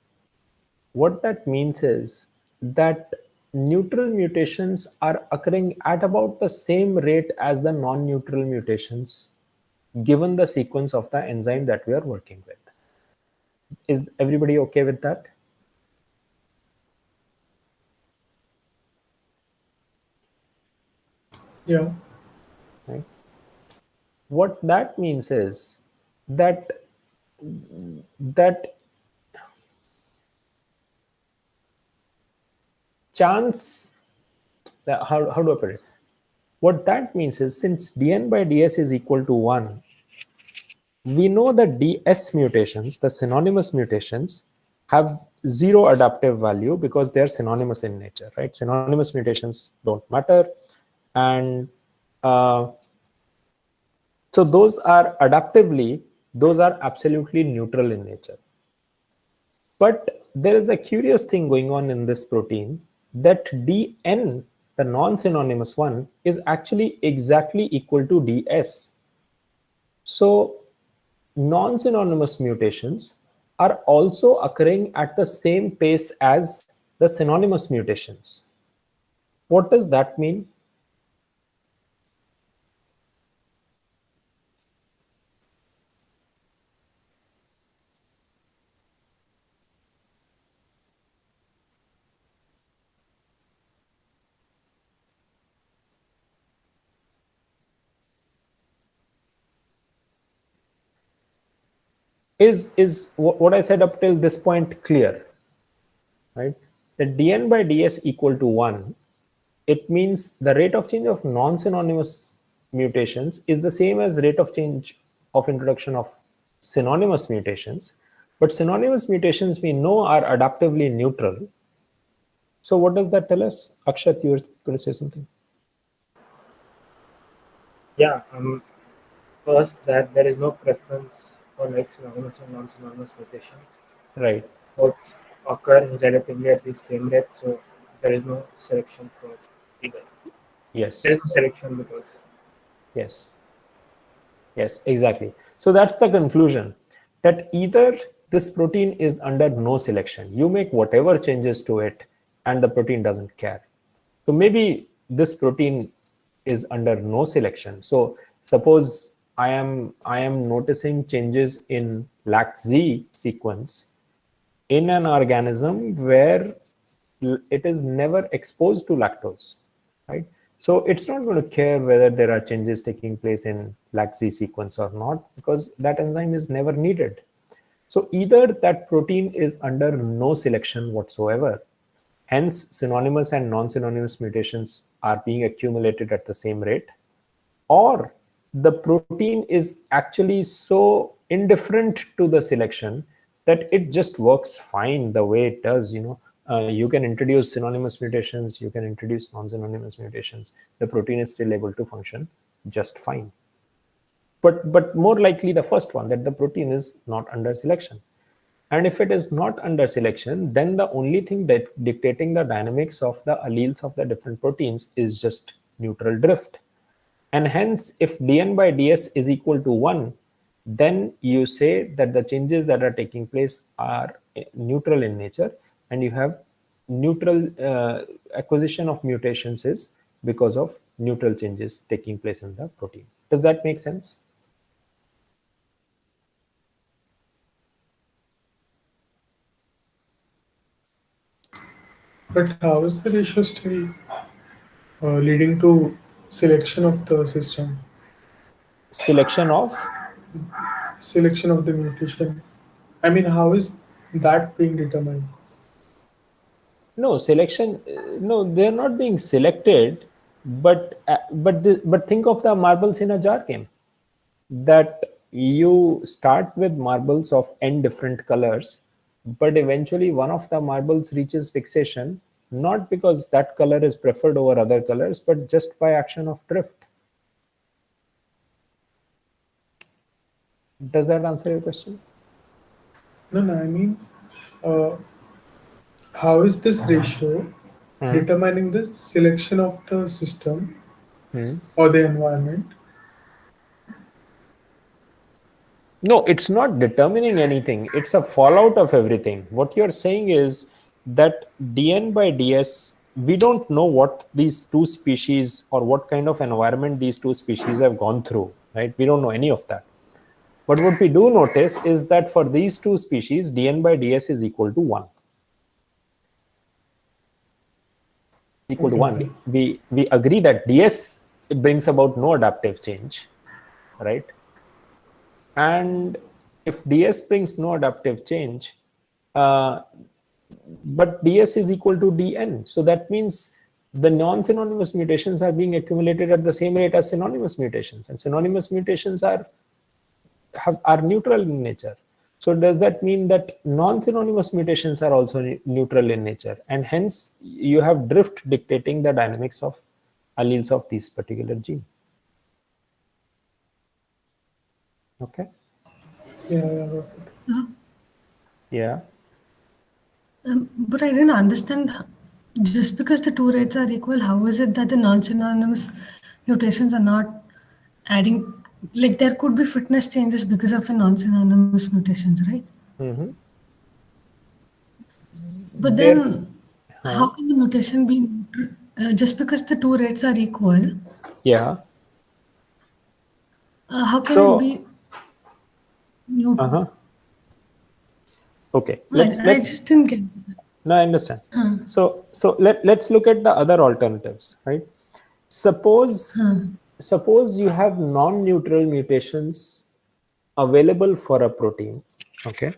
what that means is that neutral mutations are occurring at about the same rate as the non-neutral mutations given the sequence of the enzyme that we are working with. Is everybody okay with that? Yeah. Right? What that means is that chance, how do I put it? What that means is since dn by ds is equal to 1, we know that ds mutations, the synonymous mutations, have zero adaptive value because they are synonymous in nature, right? Synonymous mutations don't matter. And so those are adaptively, those are absolutely neutral in nature. But there is a curious thing going on in this protein that dn, the non-synonymous one, is actually exactly equal to ds. So non-synonymous mutations are also occurring at the same pace as the synonymous mutations. What does that mean? Is what I said up till this point clear? Right? That dn by ds equal to 1, it means the rate of change of non-synonymous mutations is the same as rate of change of introduction of synonymous mutations. But synonymous mutations we know are adaptively neutral. So what does that tell us? Akshat, you were going to say something. Yeah, first that there is no preference for like synonymous and non-synonymous mutations. Right. Both occur relatively at the same rate, so there is no selection for either. There is Yes. no selection because Yes. Yes, exactly. So that's the conclusion, that either this protein is under no selection. You make whatever changes to it and the protein doesn't care. So maybe this protein is under no selection. So suppose I am noticing changes in LAC-Z sequence in an organism where it is never exposed to lactose, right? So it's not going to care whether there are changes taking place in LAC-Z sequence or not, because that enzyme is never needed. So either that protein is under no selection whatsoever, hence synonymous and non-synonymous mutations are being accumulated at the same rate, or the protein is actually so indifferent to the selection that it just works fine the way it does. You can introduce synonymous mutations, you can introduce non-synonymous mutations, the protein is still able to function just fine. But more likely the first one, that the protein is not under selection. And if it is not under selection, then the only thing that dictating the dynamics of the alleles of the different proteins is just neutral drift. And hence, if dn by ds is equal to 1, then you say that the changes that are taking place are neutral in nature, and you have neutral acquisition of mutations is because of neutral changes taking place in the protein. Does that make sense? But how is the ratio still leading to selection of the system, selection of the mutation? I mean, how is that being determined? No selection. No, they're not being selected. But think of the marbles in a jar game, that you start with marbles of n different colors, but eventually one of the marbles reaches fixation, not because that color is preferred over other colors, but just by action of drift. Does that answer your question? No, I mean, uh, how is this ratio determining the selection of the system or the environment? No, it's not determining anything. It's a fallout of everything. What you're saying is that dn by ds, we don't know what these two species or what kind of environment these two species have gone through, right? We don't know any of that. But what we do notice is that for these two species, dn by ds is equal to 1. Equal to 1. We agree that ds, it brings about no adaptive change, right? And if ds brings no adaptive change, but ds is equal to dn, so that means the non-synonymous mutations are being accumulated at the same rate as synonymous mutations, and synonymous mutations are neutral in nature. So does that mean that non-synonymous mutations are also neutral in nature, and hence you have drift dictating the dynamics of alleles of this particular gene? Okay. Yeah. Yeah. But I didn't understand. Just because the two rates are equal, how is it that the non-synonymous mutations are not adding? Like there could be fitness changes because of the non-synonymous mutations, right? Mm-hmm. But then, how can the mutation be just because the two rates are equal? Yeah. How can it So, be neutral? Okay. I just didn't get that. No, I understand. So let's look at the other alternatives, right? Suppose you have non-neutral mutations available for a protein. Okay.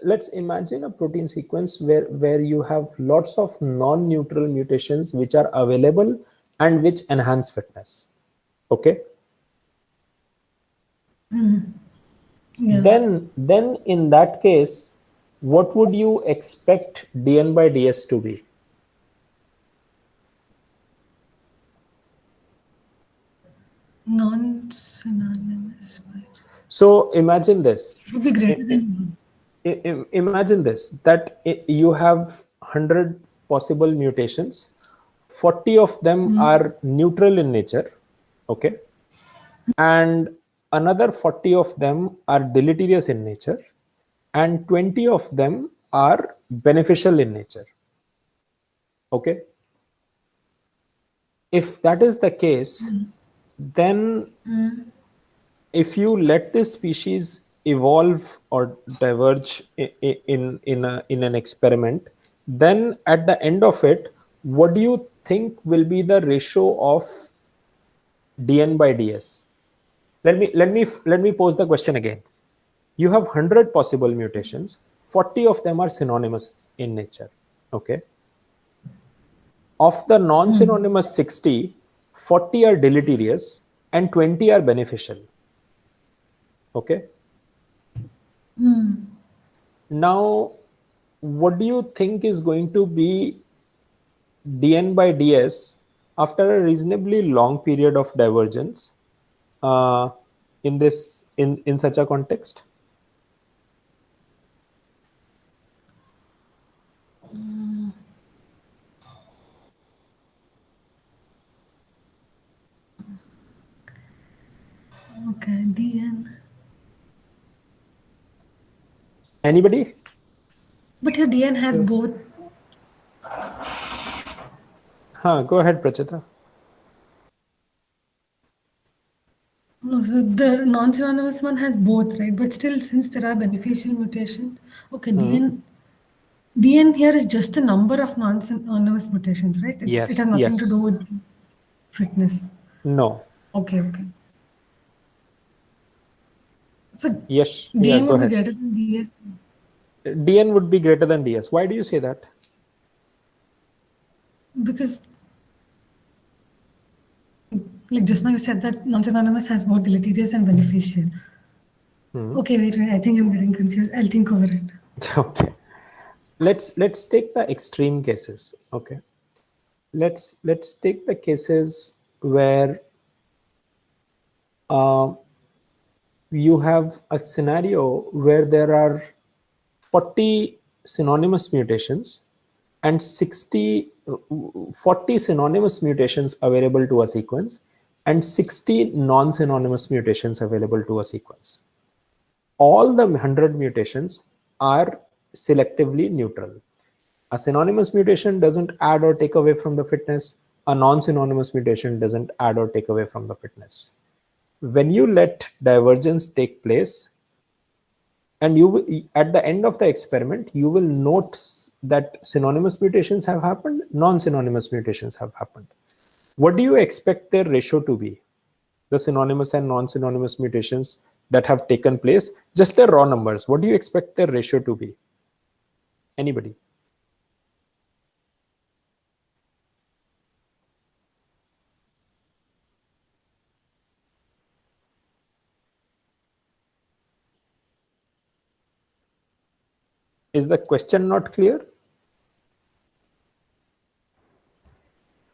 Let's imagine a protein sequence where you have lots of non-neutral mutations which are available and which enhance fitness. Okay. Yeah. Then in that case, what would you expect dn by ds to be? Non-synonymous. So imagine this. It would be greater than 1. Imagine this, that you have 100 possible mutations. 40 of them are neutral in nature. Okay. And another 40 of them are deleterious in nature, and 20 of them are beneficial in nature. Okay. If that is the case, then if you let this species evolve or diverge in an experiment, then at the end of it, what do you think will be the ratio of dn by ds? Let me pose the question again. You have 100 possible mutations. 40 of them are synonymous in nature. Okay. Of the non-synonymous 60, 40 are deleterious and 20 are beneficial. Okay. Now, what do you think is going to be dn by ds after a reasonably long period of divergence in such a context? Okay, DN. Anybody? But your DN has both. Go ahead, Prachita. No, so the non-synonymous one has both, right? But still, since there are beneficial mutations, okay, DN here is just the number of non-synonymous mutations, right? It has nothing to do with fitness. No. Okay. So Yes. DN Go would be ahead. greater than DS. dn would be greater than ds. Why do you say that? Because, like just now you said that non-synonymous has both deleterious and beneficial. Okay, wait. I think I'm getting confused. I'll think over it. Okay. Let's take the extreme cases. Okay. Let's take the cases where you have a scenario where there are 40 synonymous mutations and 40 synonymous mutations available to a sequence and 60 non-synonymous mutations available to a sequence. All the 100 mutations are selectively neutral. A synonymous mutation doesn't add or take away from the fitness. A non-synonymous mutation doesn't add or take away from the fitness. When you let divergence take place, and you at the end of the experiment, you will note that synonymous mutations have happened, non-synonymous mutations have happened. What do you expect their ratio to be? The synonymous and non-synonymous mutations that have taken place, just their raw numbers. What do you expect their ratio to be? Anybody? Is the question not clear?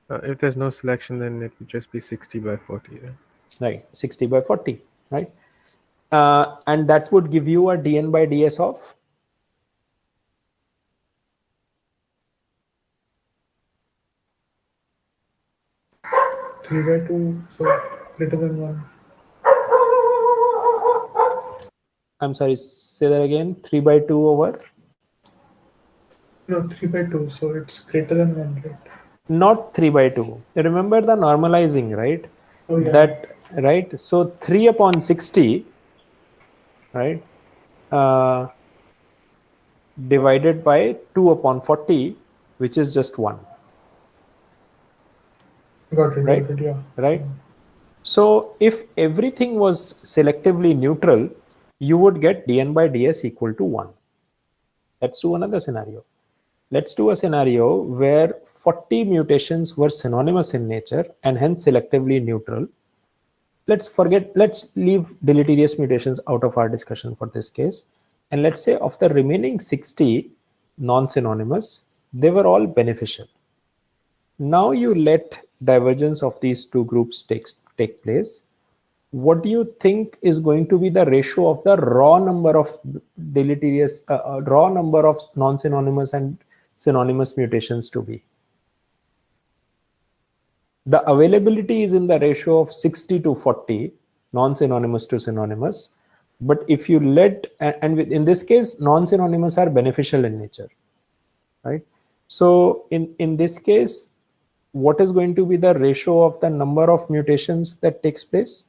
If there's no selection, then it would just be 60 by 40. Yeah? Right, 60 by 40, right? And that would give you a dn by ds of? Three by two, so greater than 1. I'm sorry, say that again. 3 by 2 over? No, 3 by 2, so it's greater than 1, right? Not 3 by 2. Remember the normalizing, right? Oh, yeah. That, right? So 3 upon 60, right? Divided by 2 upon 40, which is just 1. Got it, Right? got it, yeah. Right? So if everything was selectively neutral, you would get dn by ds equal to 1. Let's do another scenario. Let's do a scenario where 40 mutations were synonymous in nature and hence selectively neutral. Let's leave deleterious mutations out of our discussion for this case. And let's say of the remaining 60 non-synonymous, they were all beneficial. Now you let divergence of these two groups take place. What do you think is going to be the ratio of the raw number of deleterious, raw number of non-synonymous and synonymous mutations to be? The availability is in the ratio of 60 to 40, non-synonymous to synonymous. But if you let, and in this case, non-synonymous are beneficial in nature, right? So in this case, what is going to be the ratio of the number of mutations that takes place?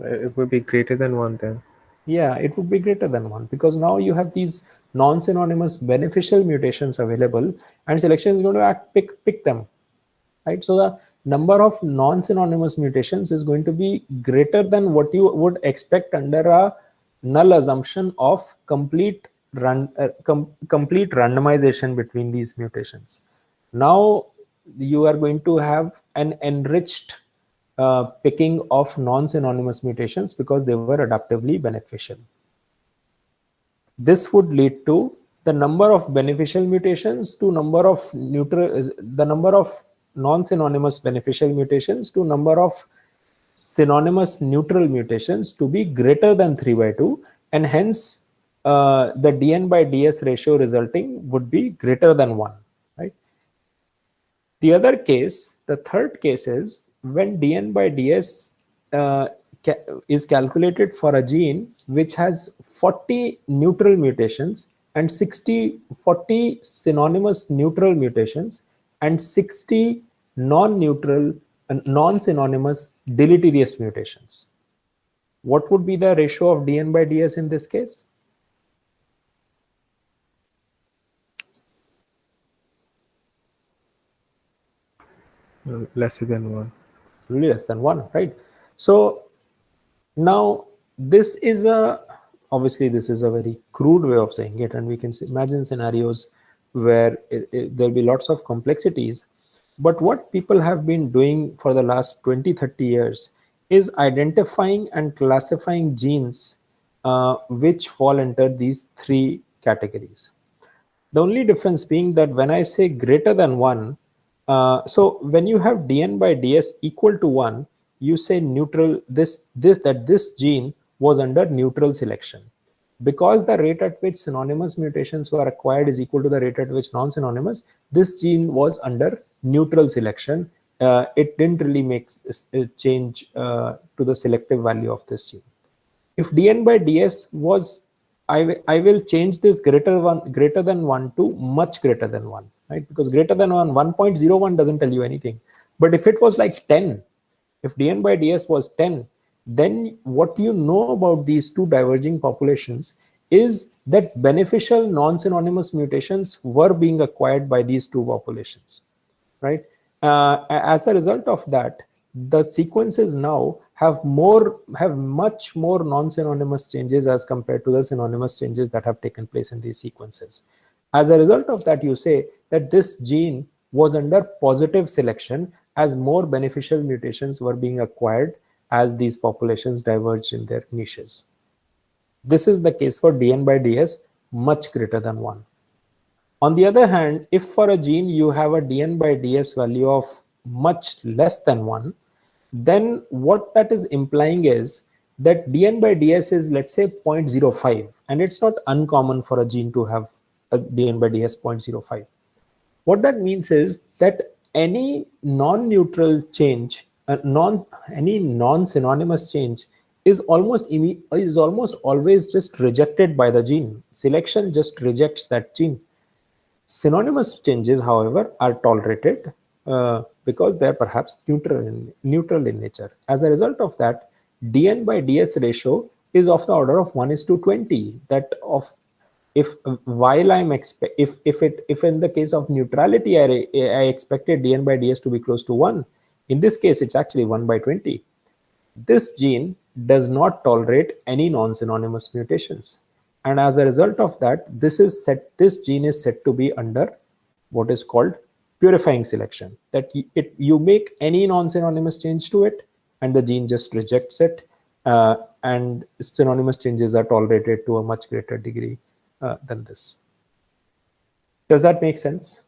It would be greater than 1 then. Yeah, it would be greater than 1 because now you have these non-synonymous beneficial mutations available and selection is going to pick them, right? So the number of non-synonymous mutations is going to be greater than what you would expect under a null assumption of complete randomization between these mutations. Now you are going to have an enriched picking of non-synonymous mutations because they were adaptively beneficial. This would lead to the number of beneficial mutations to number of the number of non-synonymous beneficial mutations to number of synonymous neutral mutations to be greater than 3 by 2, and hence the dn by ds ratio resulting would be greater than 1, right? The other case, the third case is when dn by ds is calculated for a gene which has 40 neutral mutations and 40 synonymous neutral mutations and 60 non-synonymous deleterious mutations. What would be the ratio of dn by ds in this case? Lesser than 1. Really less than 1, right? So now this is obviously this is a very crude way of saying it, and we can imagine scenarios where there'll be lots of complexities. But what people have been doing for the last 20-30 years is identifying and classifying genes which fall under these 3 categories. The only difference being that when I say greater than 1, So when you have dn by ds equal to 1, you say neutral, this gene was under neutral selection. Because the rate at which synonymous mutations were acquired is equal to the rate at which non-synonymous, this gene was under neutral selection. It didn't really make a change to the selective value of this gene. If dn by ds was, I will change this greater than 1 to much greater than 1, right? Because greater than 1, 1.01 doesn't tell you anything. But if it was like 10, if dn by ds was 10, then what you know about these two diverging populations is that beneficial non-synonymous mutations were being acquired by these two populations, right? As a result of that, the sequences now have much more non-synonymous changes as compared to the synonymous changes that have taken place in these sequences. As a result of that, you say that this gene was under positive selection as more beneficial mutations were being acquired as these populations diverged in their niches. This is the case for dn by ds much greater than 1. On the other hand, if for a gene you have a dn by ds value of much less than 1, then what that is implying is that dn by ds is, let's say, 0.05, and it's not uncommon for a gene to have a dn by ds 0.05. What that means is that any non-neutral change, any non-synonymous change is almost always just rejected by the gene. Selection just rejects that gene. Synonymous changes, however, are tolerated because they are perhaps neutral in nature. As a result of that, dn by ds ratio is of the order of 1:20. That of if while I'm if in the case of neutrality I expected dn by ds to be close to 1, in this case it's actually 1/20. This gene does not tolerate any non-synonymous mutations, and as a result of that, this gene is said to be under what is called purifying selection. That you make any non-synonymous change to it, and the gene just rejects it, and synonymous changes are tolerated to a much greater degree than this. Does that make sense?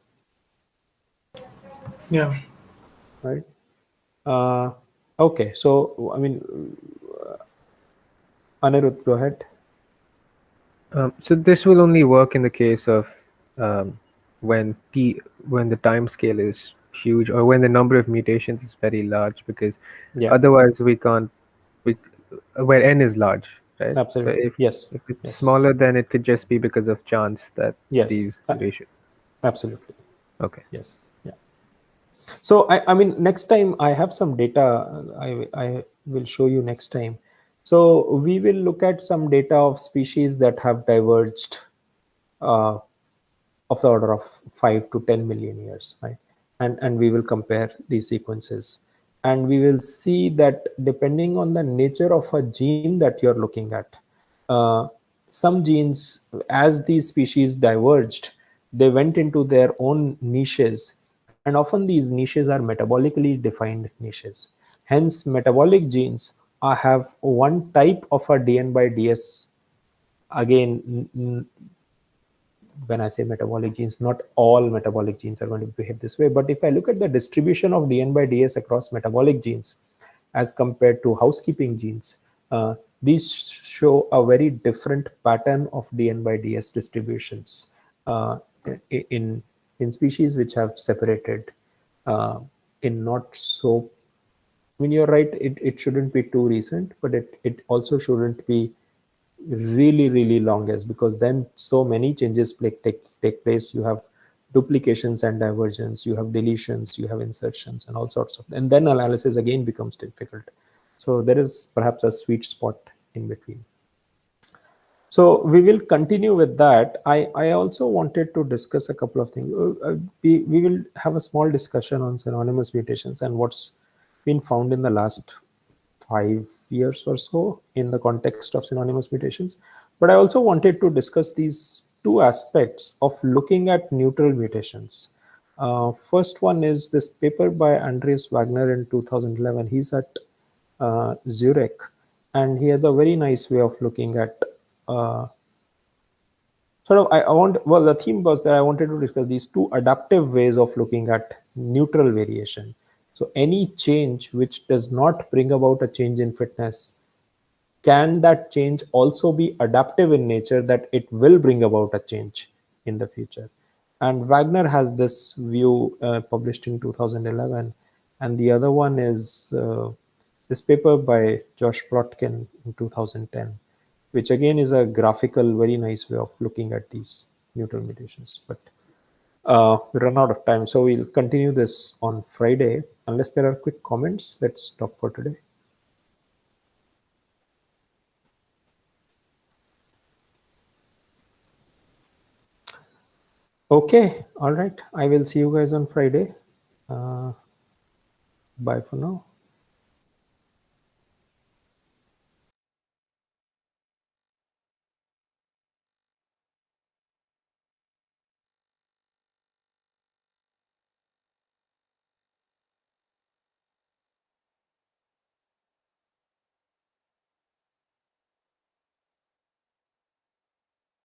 Yeah. Right. Okay. So, I mean, Anirudh, go ahead. So this will only work in the case of when the time scale is huge, or when the number of mutations is very large, because otherwise we can't. Where n is large, right? Absolutely. So if it's yes. smaller, then it could just be because of chance that these ratios. Absolutely. Okay. Yes. Yeah. So I mean, next time I have some data I will show you next time. So we will look at some data of species that have diverged of the order of 5 to 10 million years, right? And we will compare these sequences. And we will see that depending on the nature of a gene that you're looking at, some genes, as these species diverged, they went into their own niches, and often these niches are metabolically defined niches. Hence, metabolic genes have one type of a dn by ds. Again, when I say metabolic genes, not all metabolic genes are going to behave this way. But if I look at the distribution of dn by ds across metabolic genes as compared to housekeeping genes, these show a very different pattern of dn by ds distributions in species which have separated in not so. I mean, you're right, it shouldn't be too recent, but it also shouldn't be really long as, because then so many changes take place. You have duplications and divergence, you have deletions, you have insertions, and all sorts of, and then analysis again becomes difficult. So there is perhaps a sweet spot in between. So we will continue with that. I also wanted to discuss a couple of things. We will have a small discussion on synonymous mutations and what's been found in the last 5 years or so in the context of synonymous mutations. But I also wanted to discuss these two aspects of looking at neutral mutations. First one is this paper by Andreas Wagner in 2011. He's at Zurich, and he has a very nice way of looking at sort of, the theme was that I wanted to discuss these two adaptive ways of looking at neutral variation. So any change which does not bring about a change in fitness, can that change also be adaptive in nature, that it will bring about a change in the future? And Wagner has this view published in 2011, and the other one is this paper by Josh Plotkin in 2010, which again is a graphical, very nice way of looking at these neutral mutations. But we run out of time, so we'll continue this on Friday. Unless there are quick comments, let's stop for today. Okay, all right. I will see you guys on Friday. Bye for now.